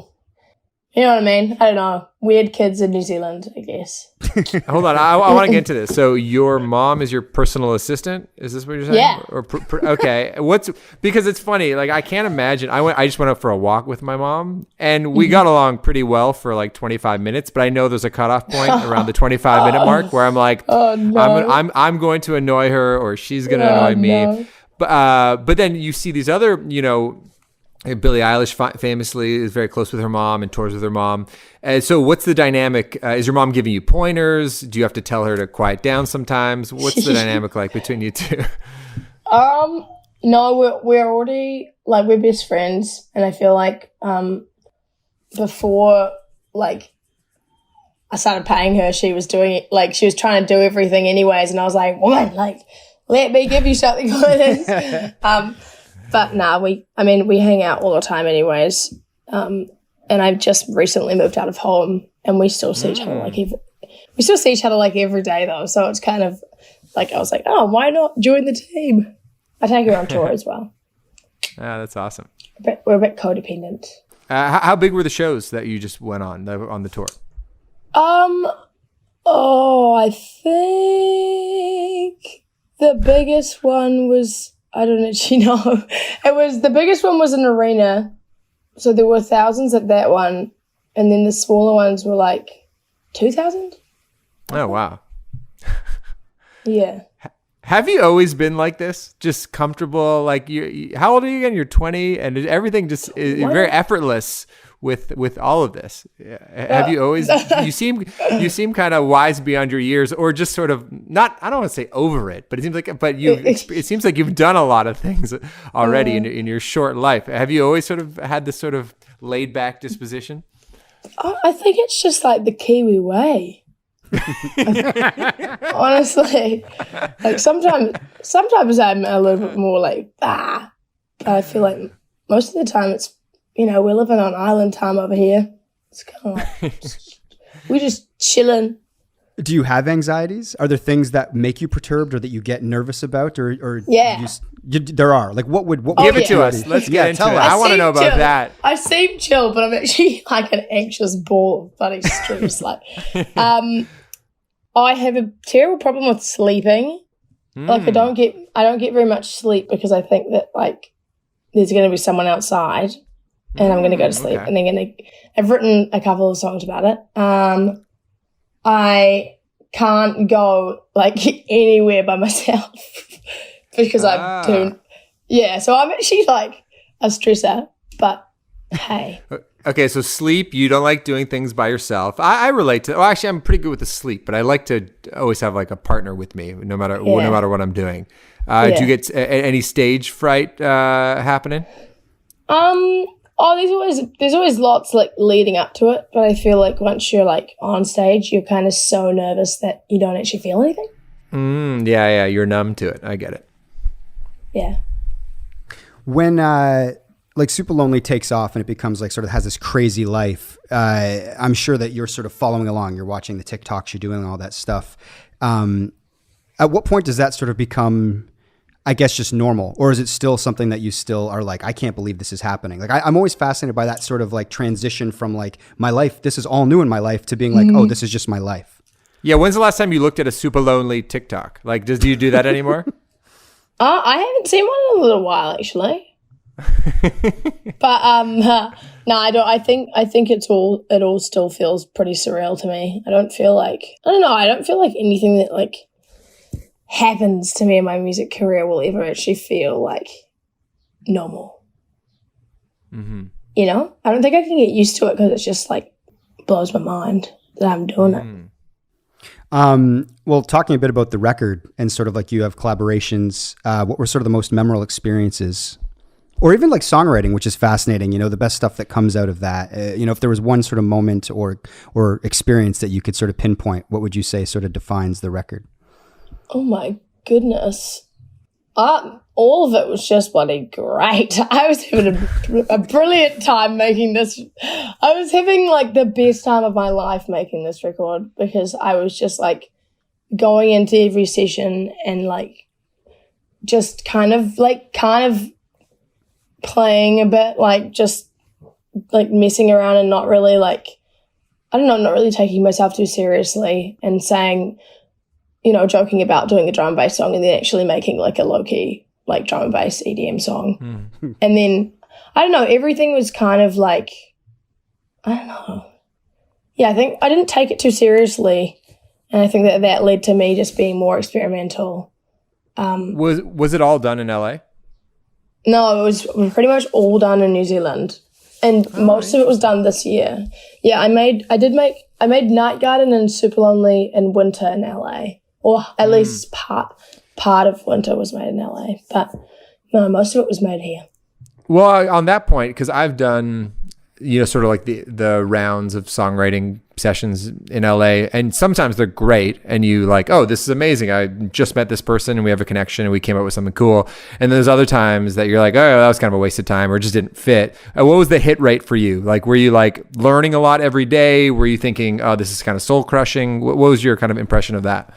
you know what I mean? I don't know. Weird kids in New Zealand, I guess. Hold on. I want to get into this. So your mom is your personal assistant? Is this what you're saying? Yeah. Okay. Because it's funny. Like I can't imagine. I just went out for a walk with my mom and we got along pretty well for like 25 minutes, but I know there's a cutoff point around the 25-minute mark where I'm like, oh, no. I'm going to annoy her or she's going to annoy me. No. But then you see these other, Billie Eilish famously is very close with her mom and tours with her mom. So what's the dynamic? Is your mom giving you pointers? Do you have to tell her to quiet down sometimes? What's the dynamic like between you two? No, we're already like we're best friends, and I feel like before like I started paying her, she was doing it like she was trying to do everything anyways, and I was like, woman, like let me give you something for this. But we hang out all the time anyways. And I've just recently moved out of home, and we still see each other like every day though. So it's kind of like, I was like, oh, why not join the team? I take her on tour as well. That's awesome. We're a bit codependent. How big were the shows that you just went on the tour? I think the biggest one was, I don't actually know. The biggest one was an arena. So there were thousands at that one. And then the smaller ones were like 2,000. Oh, wow. Yeah. Have you always been like this? Just comfortable? Like how old are you again? You're 20 and everything just is very effortless with all of this. Have you always, you seem kind of wise beyond your years, or just sort of not, I don't want to say over it, but it seems like you've done a lot of things already in your short life. Have you always sort of had this sort of laid back disposition? I think it's just like the Kiwi way. Honestly, like sometimes I'm a little bit more like, but I feel like most of the time it's, we're living on island time over here. It's kind of like, we're just chilling. Do you have anxieties? Are there things that make you perturbed or that you get nervous about? Or yeah. There are. Like, what would give it to us? Let's get into it. I want to know about that. I seem chill, but I'm actually like an anxious ball of bloody stress. Like, I have a terrible problem with sleeping. Like, I don't get very much sleep because I think that like there's going to be someone outside. And I'm going to go to sleep. Okay. And I've written a couple of songs about it. I can't go like anywhere by myself because I'm too, so I'm actually like a stressor, but hey. Okay. So sleep, you don't like doing things by yourself. I relate to, actually I'm pretty good with the sleep, but I like to always have like a partner with me no matter what I'm doing. Do you get any stage fright happening? There's always lots like leading up to it, but I feel like once you're like on stage, you're kind of so nervous that you don't actually feel anything. Yeah, you're numb to it. I get it. Yeah. When like Supalonley takes off and it becomes like sort of has this crazy life, I'm sure that you're sort of following along. You're watching the TikToks, you're doing all that stuff. At what point does that sort of become, I guess, just normal? Or is it still something that you still are like, I can't believe this is happening? Like, I'm always fascinated by that sort of like transition from like my life, this is all new in my life, to being like, oh, this is just my life. Yeah. When's the last time you looked at a Supalonley TikTok? Like, do you do that anymore? I haven't seen one in a little while, actually. But no, I don't. I think it all still feels pretty surreal to me. I don't feel like anything that like happens to me in my music career will ever actually feel like normal. Mm-hmm. You know, I don't think I can get used to it because it's just like blows my mind that I'm doing it. Well, talking a bit about the record and sort of like you have collaborations, what were sort of the most memorable experiences, or even like songwriting, which is fascinating, you know, the best stuff that comes out of that, you know, if there was one sort of moment or experience that you could sort of pinpoint, what would you say sort of defines the record? Oh my goodness. All of it was just bloody great. I was having a brilliant time making this. I was having like the best time of my life making this record because I was just like going into every session and like just kind of playing a bit, like just like messing around and not really like, I don't know, not really taking myself too seriously and saying, you know, joking about doing a drum and bass song and then actually making like a low-key like drum and bass EDM song. And then, I don't know, everything was kind of like, I don't know. Yeah, I think I didn't take it too seriously. And I think that led to me just being more experimental. Was it all done in LA? No, it was pretty much all done in New Zealand. And most of it was done this year. Yeah, I made Night Garden and Supalonley in winter in LA. Or at least part of winter was made in LA. But no, most of it was made here. Well, on that point, because I've done, you know, sort of like the rounds of songwriting sessions in LA, and sometimes they're great, and you like, oh, this is amazing. I just met this person, and we have a connection, and we came up with something cool. And there's other times that you're like, oh, that was kind of a waste of time, or it just didn't fit. What was the hit rate for you? Like, were you like learning a lot every day? Were you thinking, oh, this is kind of soul crushing? What was your kind of impression of that?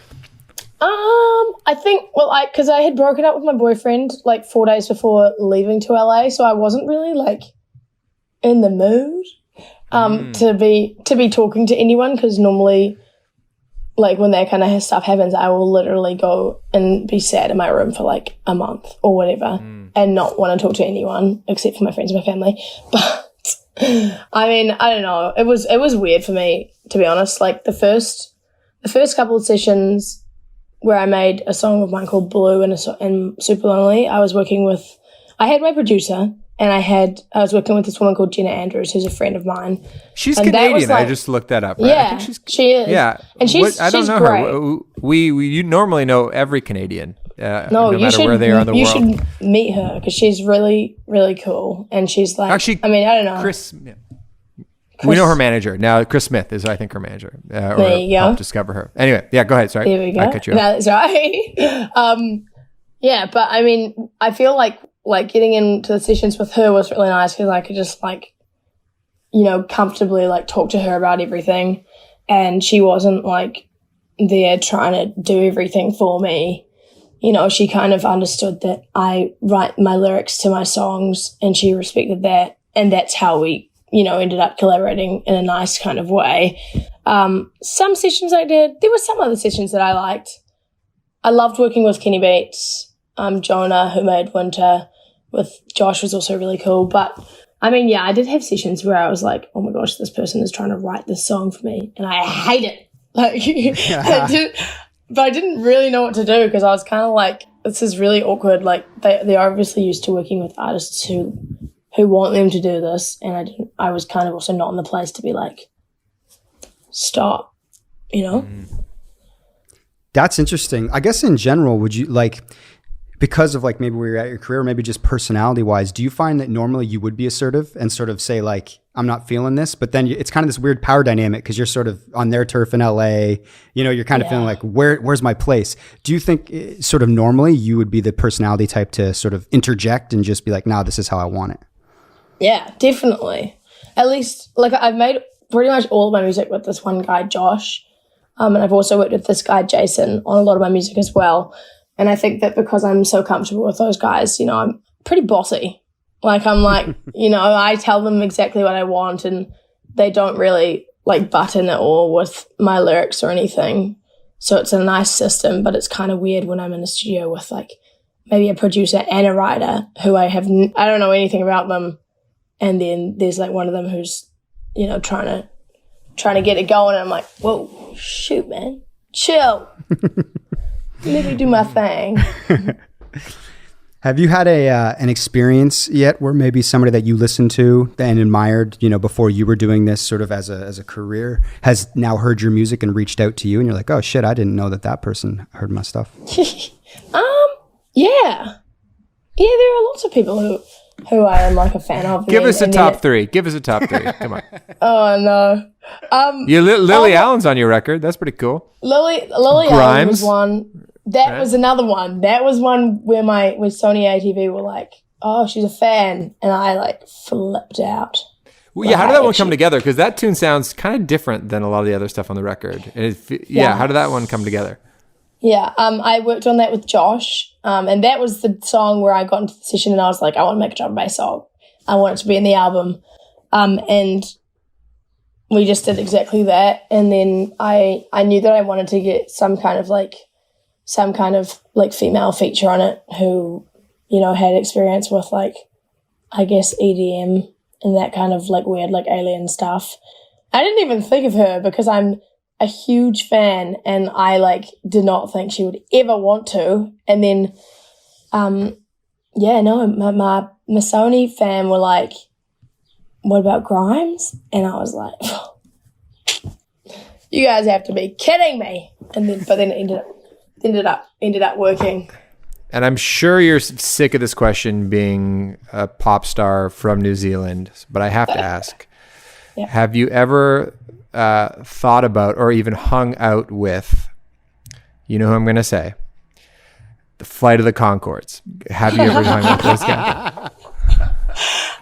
I think, because I had broken up with my boyfriend like 4 days before leaving to LA, so I wasn't really like in the mood to be talking to anyone, because normally like when that kind of stuff happens, I will literally go and be sad in my room for like a month or whatever and not want to talk to anyone except for my friends and my family. But I mean, I don't know. It was weird for me, to be honest. Like the first couple of sessions where I made a song of mine called Blue and Supalonley, I had my producer, and I was working with this woman called Jenna Andrews, who's a friend of mine. She's Canadian. I just looked that up. Right? Yeah, she is. Yeah, and I don't know great. Her. You normally know every Canadian, no matter where they are in the world. You should meet her because she's really, really cool, and she's like, actually, I mean, I don't know, Chris. We know her manager now. Chris Smith is, I think, her manager. There you go. Helped discover her. Anyway, yeah, go ahead. Sorry, there we go. I cut you off. That's right. Yeah, but I mean, I feel like getting into the sessions with her was really nice because I could just like, you know, comfortably like talk to her about everything, and she wasn't like there trying to do everything for me. You know, she kind of understood that I write my lyrics to my songs, and she respected that, and that's how we, you know, ended up collaborating in a nice kind of way. Some sessions I did. There were some other sessions that I liked. I loved working with Kenny Beats. Jonah, who made Winter, with Josh was also really cool. But, I mean, yeah, I did have sessions where I was like, oh, my gosh, this person is trying to write this song for me, and I hate it. Like, but I didn't really know what to do because I was kind of like, this is really awkward. Like, they're obviously used to working with artists who want them to do this, and I was kind of also not in the place to be like, stop, you know? That's interesting. I guess in general, would you like, because of like maybe where you're at your career, maybe just personality wise, do you find that normally you would be assertive and sort of say like, I'm not feeling this, but then it's kind of this weird power dynamic because you're sort of on their turf in LA, you know, you're kind of feeling like, where's my place? Do you think sort of normally you would be the personality type to sort of interject and just be like, nah, this is how I want it? Yeah, definitely. At least, like, I've made pretty much all of my music with this one guy, Josh. And I've also worked with this guy, Jason, on a lot of my music as well. And I think that because I'm so comfortable with those guys, you know, I'm pretty bossy. Like, I'm like, you know, I tell them exactly what I want, and they don't really, like, butt in at all with my lyrics or anything. So it's a nice system, but it's kind of weird when I'm in the studio with, like, maybe a producer and a writer who I don't know anything about them. And then there's like one of them who's, you know, trying to get it going. And I'm like, whoa, shoot, man, chill. Let me do my thing. Have you had an experience yet where maybe somebody that you listened to and admired, before you were doing this sort of as a career, has now heard your music and reached out to you, and you're like, oh shit, I didn't know that person heard my stuff? Yeah, there are lots of people who I am like a fan of. Give us a top three. Come on. Oh no. Lily Allen's on your record. That's pretty cool. Lily Allen was one. That was another one. That was one where with Sony ATV were like, oh, she's a fan. And I like flipped out. Well, yeah, how did that one come together? Because that tune sounds kind of different than a lot of the other stuff on the record. And how did that one come together? Yeah, I worked on that with Josh. And that was the song where I got into the session and I was like, I want to make a drum and bass song. I want it to be in the album. And we just did exactly that. And then I knew that I wanted to get some kind of female feature on it who, had experience with like, I guess EDM and that kind of like weird like alien stuff. I didn't even think of her because I'm a huge fan and I like did not think she would ever want to. And then, my Sony fan were like, what about Grimes? And I was like, you guys have to be kidding me. But then it ended up working. And I'm sure you're sick of this question being a pop star from New Zealand, but I have to ask, have you ever thought about or even hung out with, you know who I'm going to say, the Flight of the Conchords? Have you ever hung out with those guys?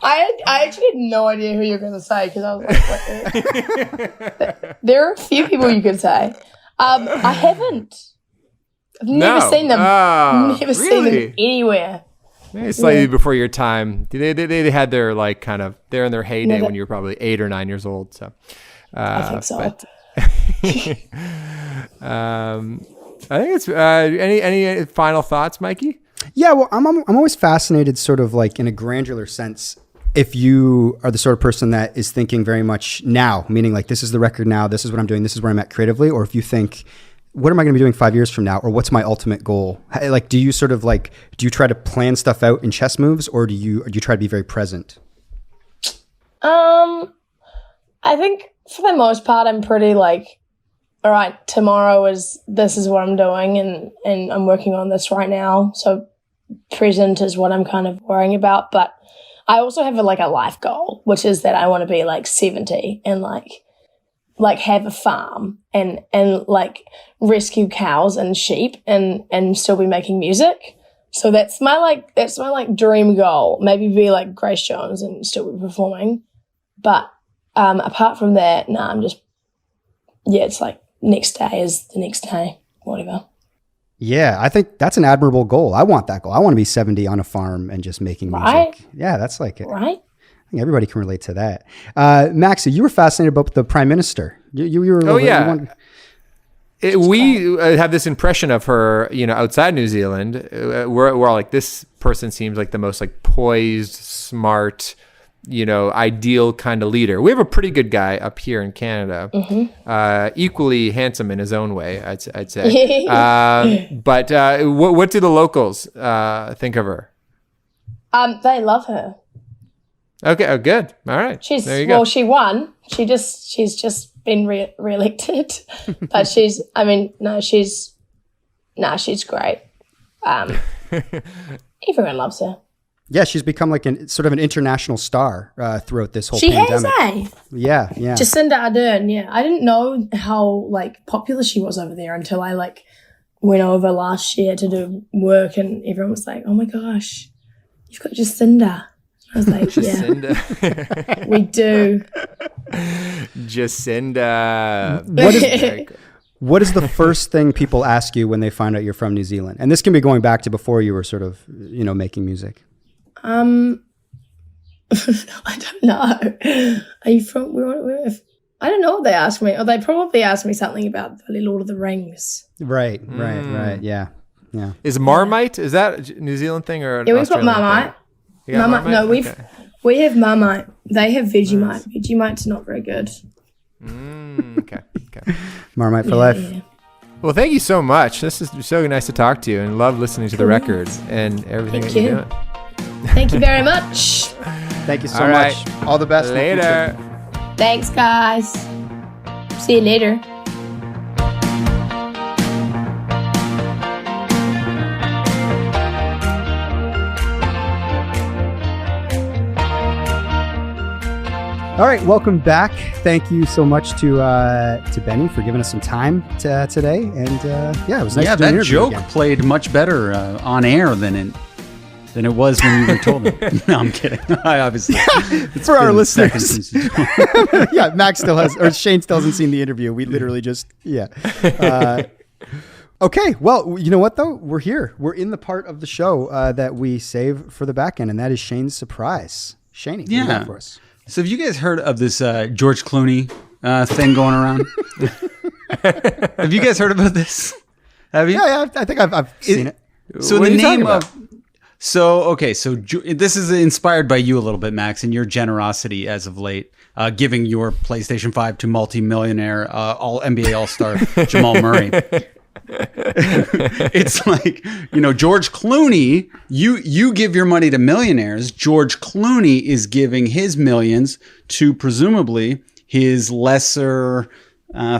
I actually had no idea who you were going to say because I was like, there are a few people you could say. I haven't. I've never seen them. Never seen them anywhere. Maybe slightly before your time. They had their like kind of, they're in their heyday when you were probably 8 or 9 years old. So I think so. But, I think it's any final thoughts, Mikey? Yeah, well, I'm always fascinated, sort of like in a granular sense, if you are the sort of person that is thinking very much now, meaning like this is the record now, this is what I'm doing, this is where I'm at creatively, or if you think, what am I going to be doing 5 years from now, or what's my ultimate goal? Like, do you try to plan stuff out in chess moves, or do you try to be very present? I think for the most part, I'm pretty like, all right, this is what I'm doing, and I'm working on this right now. So present is what I'm kind of worrying about. But I also have a life goal, which is that I want to be like 70 and like have a farm and like rescue cows and sheep and still be making music. So that's my dream goal. Maybe be like Grace Jones and still be performing. But apart from that, it's like next day is the next day, whatever. Yeah, I think that's an admirable goal. I want that goal. I want to be 70 on a farm and just making music. Right? Yeah, that's like it. Right? I think everybody can relate to that. Maxie, you were fascinated about the Prime Minister. You were. Oh, yeah. We have this impression of her, outside New Zealand. We're all like, this person seems like the most like poised, smart, ideal kind of leader. We have a pretty good guy up here in Canada, equally handsome in his own way, I'd say. But what do the locals think of her? They love her. Okay. Oh, good. All right. There you go. Well, she won. She's just been re-elected, but she's great. Everyone loves her. Yeah, she's become like sort of an international star throughout this whole pandemic. She has, Yeah. Jacinda Ardern, yeah. I didn't know how like popular she was over there until I like went over last year to do work, and everyone was like, "Oh my gosh, you've got Jacinda." I was like, Jacinda. We do. Jacinda. What is the first thing people ask you when they find out you're from New Zealand? And this can be going back to before you were sort of, making music. I don't know. Are you from where? I don't know what they ask me. Or they probably ask me something about the Lord of the Rings. Right. Yeah. Is Marmite, is that a New Zealand thing or an We've got Australian thing? Marmite. No, we have Marmite. They have Vegemite. Nice. Vegemite's not very good. Okay. Marmite for life. Yeah. Well, thank you so much. This is so nice to talk to you, and love listening to the record and everything that you're doing. Thank you very much. Thank you so much. All the best. Later. Thanks, guys. See you later. All right, welcome back. Thank you so much to Benee for giving us some time today, and it was nice. Yeah, to do an that interview joke again. played much better on air than it was when we were told it. No, I'm kidding. I obviously For our listeners, yeah, Max still has, or Shane still hasn't seen the interview. We literally just okay, well, you know what though? We're here. We're in the part of the show that we save for the back end, and that is Shane's surprise. Shane, what do you got for us? So have you guys heard of this George Clooney thing going around? Have you guys heard about this? Have you? Yeah, I think I've seen it. So What the are you talking name of... So this is inspired by you a little bit, Max, and your generosity as of late, giving your PlayStation 5 to multi-millionaire all NBA All-Star Jamal Murray. It's like, George Clooney, you give your money to millionaires. George Clooney is giving his millions to presumably his lesser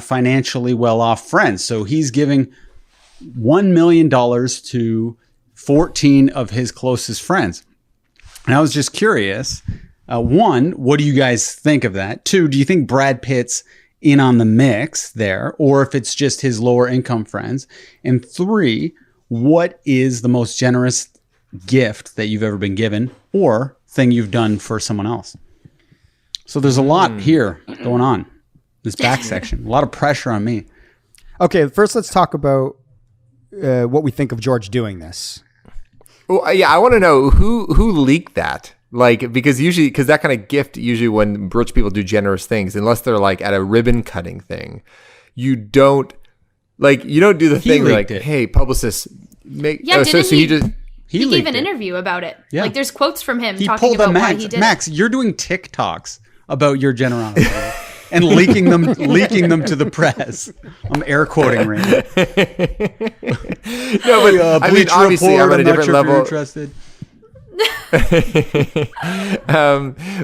financially well-off friends. So he's giving $1 million to 14 of his closest friends. And I was just curious, one, what do you guys think of that? Two, do you think Brad Pitt's in on the mix there, or if it's just his lower income friends? And three, what is the most generous gift that you've ever been given or thing you've done for someone else? So there's a lot here going on, this back section, a lot of pressure on me. Okay, first let's talk about what we think of George doing this. Well, yeah, I want to know who leaked that. Like, because that kind of gift, usually when rich people do generous things, unless they're like at a ribbon cutting thing, you don't do the thing where like, hey, publicists, make. Yeah, He gave an interview about it. Yeah. Like, there's quotes from him He talking pulled about a why Max. he did Max, it. you're doing TikToks about your generosity and leaking them to the press. I'm air quoting right now. No, but I mean, obviously, I'm at a different level. Interested.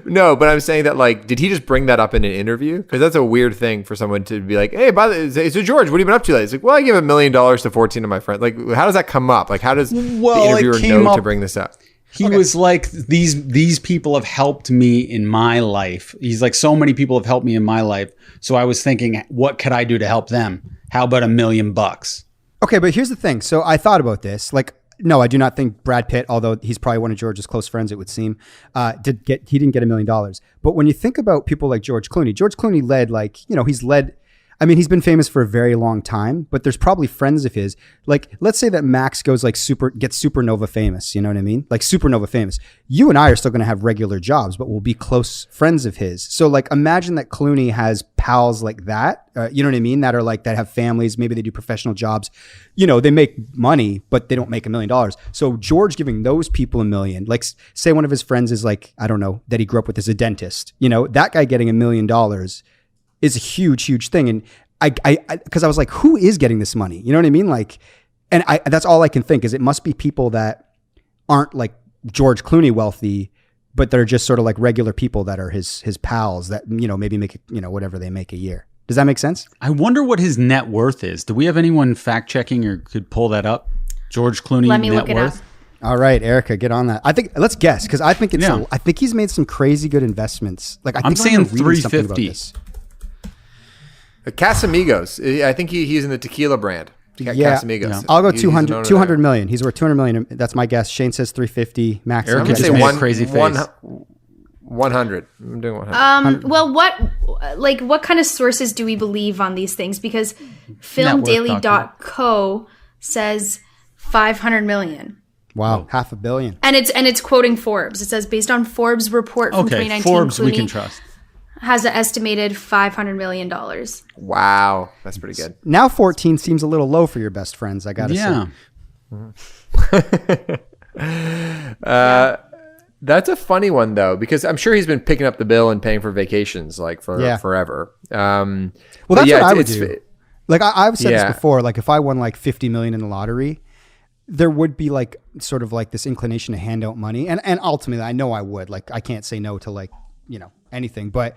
No, but I'm saying that, like, did he just bring that up in an interview? Because that's a weird thing for someone to be like, hey, by the way, so George, what have you been up to lately? It's like, well, I give $1 million to 14 of my friends. Like, how does that come up? Like, how does the interviewer know to bring this up? He was like, these people have helped me in my life. He's like, so many people have helped me in my life. So I was thinking, what could I do to help them? How about $1 million? Okay, but here's the thing. So I thought about this. Like, no, I do not think Brad Pitt, although he's probably one of George's close friends, it would seem, he didn't get $1 million. But when you think about people like George Clooney led, like, he's been famous for a very long time, but there's probably friends of his. Like, let's say that Max goes like gets supernova famous. You know what I mean? Like supernova famous. You and I are still going to have regular jobs, but we'll be close friends of his. So like, imagine that Clooney has pals like that. You know what I mean? That are like, that have families. Maybe they do professional jobs. They make money, but they don't make $1 million. So George giving those people $1 million, like say one of his friends is like, I don't know, that he grew up with as a dentist. That guy getting $1 million is a huge thing. And because I was like, who is getting this money? You know what I mean? Like, and that's all I can think is it must be people that aren't like George Clooney wealthy, but they're just sort of like regular people that are his pals that, maybe make, whatever they make a year. Does that make sense? I wonder what his net worth is. Do we have anyone fact checking or could pull that up? George Clooney Let me net look it worth? up. All right, Erica, get on that. I think let's guess because I think I think he's made some crazy good investments. Like I'm saying reading something about 350. this. Casamigos. I think he's in the tequila brand. Casamigos. Yeah. I'll go 200 million. He's worth 200 million. That's my guess. Shane says 350. Max. Erica just made a crazy face. 100. I'm doing 100. Well, what kind of sources do we believe on these things? Because filmdaily.co says 500 million. Wow, $500 million. And it's quoting Forbes. It says based on Forbes report from 2019, Forbes Clooney we can trust. has an estimated $500 million. Wow, that's pretty good. Now 14 seems a little low for your best friends, I gotta say. That's a funny one though, because I'm sure he's been picking up the bill and paying for vacations like for forever. Well, that's what I would do. Like I've said this before, like if I won like 50 million in the lottery, there would be like sort of like this inclination to hand out money. And ultimately I know I would, like, I can't say no to like, you know, anything, but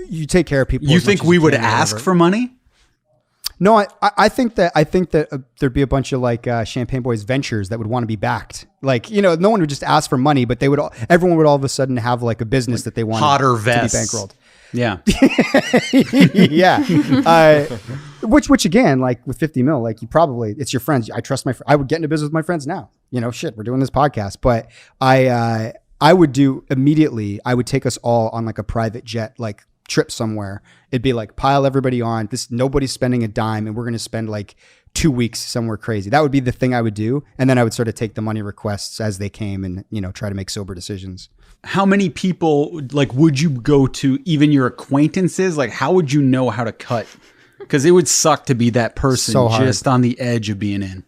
you take care of people. You think we would ask for money? No, I think that there'd be a bunch of like Champagne Boys ventures that would want to be backed. Like, you know, no one would just ask for money, but everyone would all of a sudden have like a business that they want hotter to vests. Be bankrolled. Yeah. Yeah. Which again, like with 50 mil, like it's your friends. I trust I would get into business with my friends now. You know, shit, we're doing this podcast, but I would take us all on like a private jet, like trip somewhere. It'd be like pile everybody on this. Nobody's spending a dime, and we're going to spend like 2 weeks somewhere crazy. That would be the thing I would do. And then I would sort of take the money requests as they came and, you know, try to make sober decisions. How many people like would you go to, even your acquaintances? Like, how would you know how to cut? Because it would suck to be that person just on the edge of being in.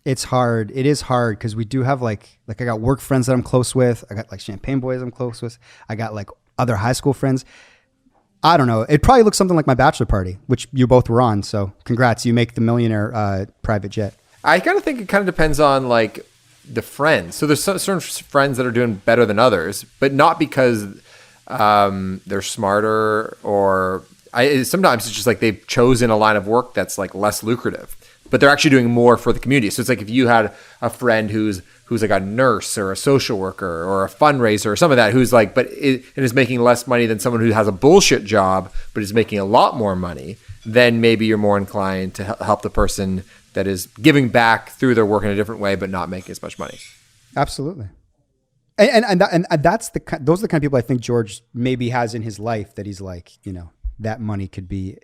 It's hard. It is hard because we do have like I got work friends that I'm close with. I got like Champagne Boys I'm close with. I got like other high school friends. I don't know. It probably looks something like my bachelor party, which you both were on. So congrats. You make the millionaire private jet. I kind of think it kind of depends on like the friends. So there's certain friends that are doing better than others, but not because they're smarter or sometimes it's just like they've chosen a line of work that's like less lucrative, but they're actually doing more for the community. So it's like if you had a friend who's like a nurse or a social worker or a fundraiser or some of that, who's like, it is making less money than someone who has a bullshit job, but is making a lot more money, then maybe you're more inclined to help the person that is giving back through their work in a different way, but not making as much money. Absolutely. And those are the kind of people I think George maybe has in his life that he's like, you know, that money could be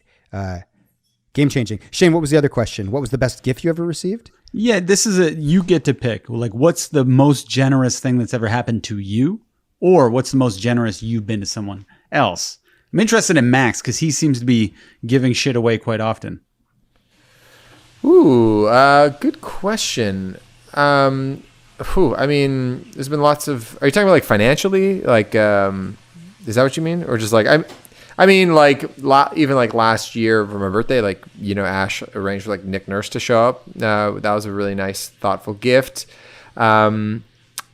game changing. Shane, what was the other question? What was the best gift you ever received? Yeah, you get to pick. Like, what's the most generous thing that's ever happened to you? Or what's the most generous you've been to someone else? I'm interested in Max because he seems to be giving shit away quite often. Ooh, good question. I mean, there's been lots of... Are you talking about like financially? Like, is that what you mean? Or just like... I mean, like even like last year for my birthday, like, you know, Ash arranged for like Nick Nurse to show up. That was a really nice, thoughtful gift. But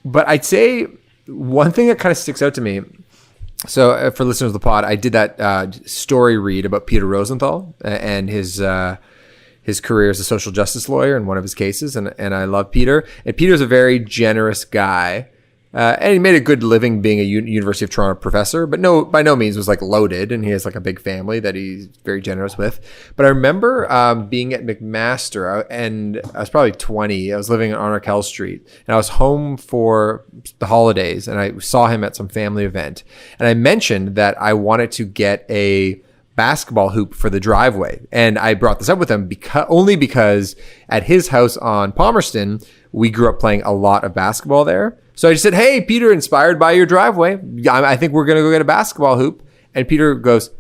I'd say one thing that kind of sticks out to me. So for listeners of the pod, I did that story read about Peter Rosenthal and his career as a social justice lawyer in one of his cases, and I love Peter. And Peter's a very generous guy. And he made a good living being a University of Toronto professor, but by no means was like loaded. And he has like a big family that he's very generous with. But I remember being at McMaster, and I was probably 20. I was living on Arkell Street, and I was home for the holidays, and I saw him at some family event. And I mentioned that I wanted to get a basketball hoop for the driveway. And I brought this up with him only because at his house on Palmerston, we grew up playing a lot of basketball there. So I just said, hey, Peter, inspired by your driveway, I think we're going to go get a basketball hoop. And Peter goes,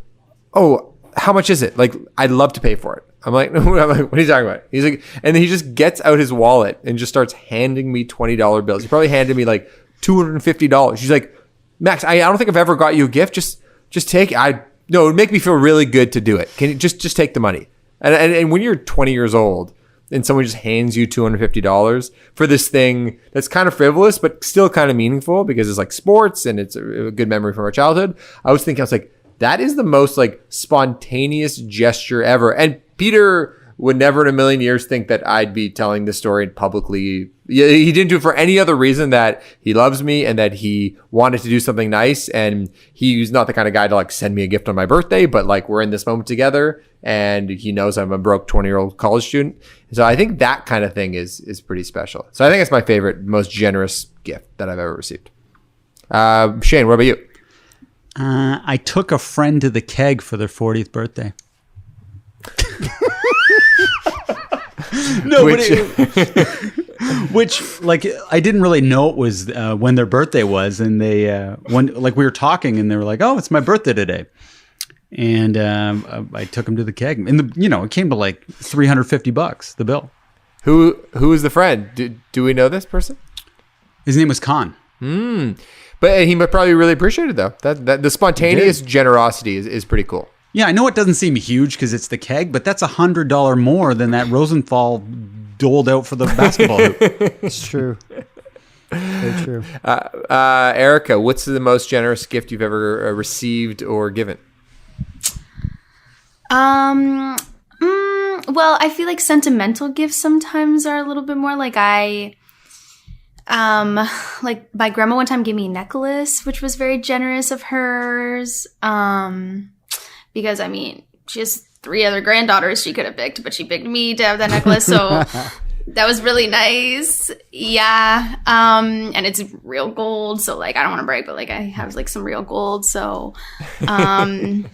oh, how much is it? Like, I'd love to pay for it. I'm like, what are you talking about? He's like, and then he just gets out his wallet and just starts handing me $20 bills. He probably handed me like $250. He's like, Max, I don't think I've ever got you a gift. Just take it. No, it would make me feel really good to do it. Can you just take the money? And when you're 20 years old and someone just hands you $250 for this thing that's kind of frivolous, but still kind of meaningful because it's like sports and it's a good memory from our childhood. I was like, that is the most like spontaneous gesture ever. And Peter would never in a million years think that I'd be telling this story publicly. He didn't do it for any other reason that he loves me and that he wanted to do something nice. And he's not the kind of guy to like send me a gift on my birthday, but like we're in this moment together and he knows I'm a broke 20-year-old college student. So I think that kind of thing is pretty special. So I think it's my favorite, most generous gift that I've ever received. Shane, what about you? I took a friend to the keg for their 40th birthday. No, which like I didn't really know it was when their birthday was, and they when like we were talking, and they were like, "Oh, it's my birthday today," and I took them to the keg, and it came to like $350 the bill. Who is the friend? Do we know this person? His name was Khan. But he might probably really appreciate it though. That the spontaneous generosity is pretty cool. Yeah, I know it doesn't seem huge because it's the keg, but that's $100 more than that Rosenthal doled out for the basketball hoop. It's true. Very true. Erica, what's the most generous gift you've ever received or given? Well, I feel like sentimental gifts sometimes are a little bit more like like my grandma one time gave me a necklace, which was very generous of hers. Because I mean, she has 3 other granddaughters she could have picked, but she picked me to have that necklace. So that was really nice. Yeah. And it's real gold. So like, I don't want to brag, but like I have like some real gold. So, yeah,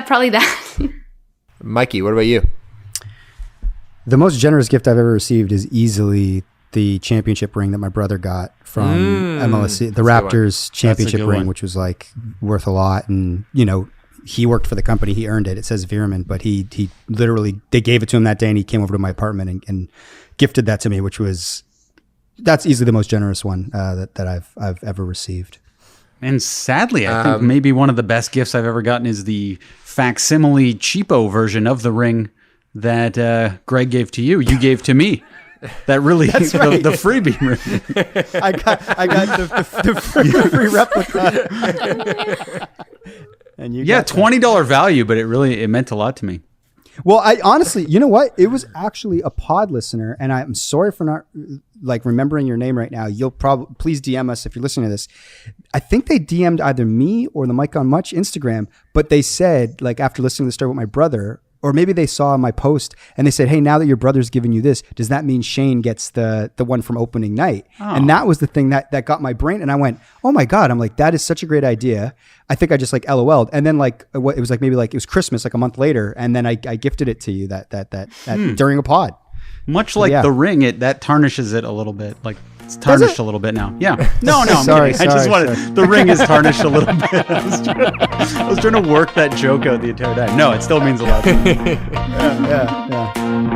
probably that. Mikey, what about you? The most generous gift I've ever received is easily the championship ring that my brother got from MLSC, the Raptors championship ring, which was like worth a lot. And, you know, he worked for the company. He earned it. It says Veerman, but he literally, they gave it to him that day and he came over to my apartment and gifted that to me, that's easily the most generous one that I've ever received. And sadly, I think maybe one of the best gifts I've ever gotten is the facsimile cheapo version of the ring that Greg gave to you. You gave to me. That really, That's right. the freebie ring. I got the free replica. And you got $20 value, but it meant a lot to me. Well, I honestly, you know what? It was actually a pod listener, and I'm sorry for not like remembering your name right now. You'll probably please DM us if you're listening to this. I think they DM'd either me or the Mike on Much Instagram, but they said like after listening to the story with my brother, or maybe they saw my post and they said, "Hey, now that your brother's giving you this, does that mean Shane gets the one from opening night?" Oh. And that was the thing that got my brain. And I went, "Oh my God." I'm like, that is such a great idea. I think I just like LOL'd. And then like it was like maybe like it was Christmas like a month later, and then I gifted it to you that during a pod. Much like the ring, that tarnishes it a little bit. Like it's tarnished a little bit now. Yeah. No, I'm kidding. I just wanted the ring is tarnished a little bit. I was trying to work that joke out the entire time. No, it still means a lot to me. Yeah.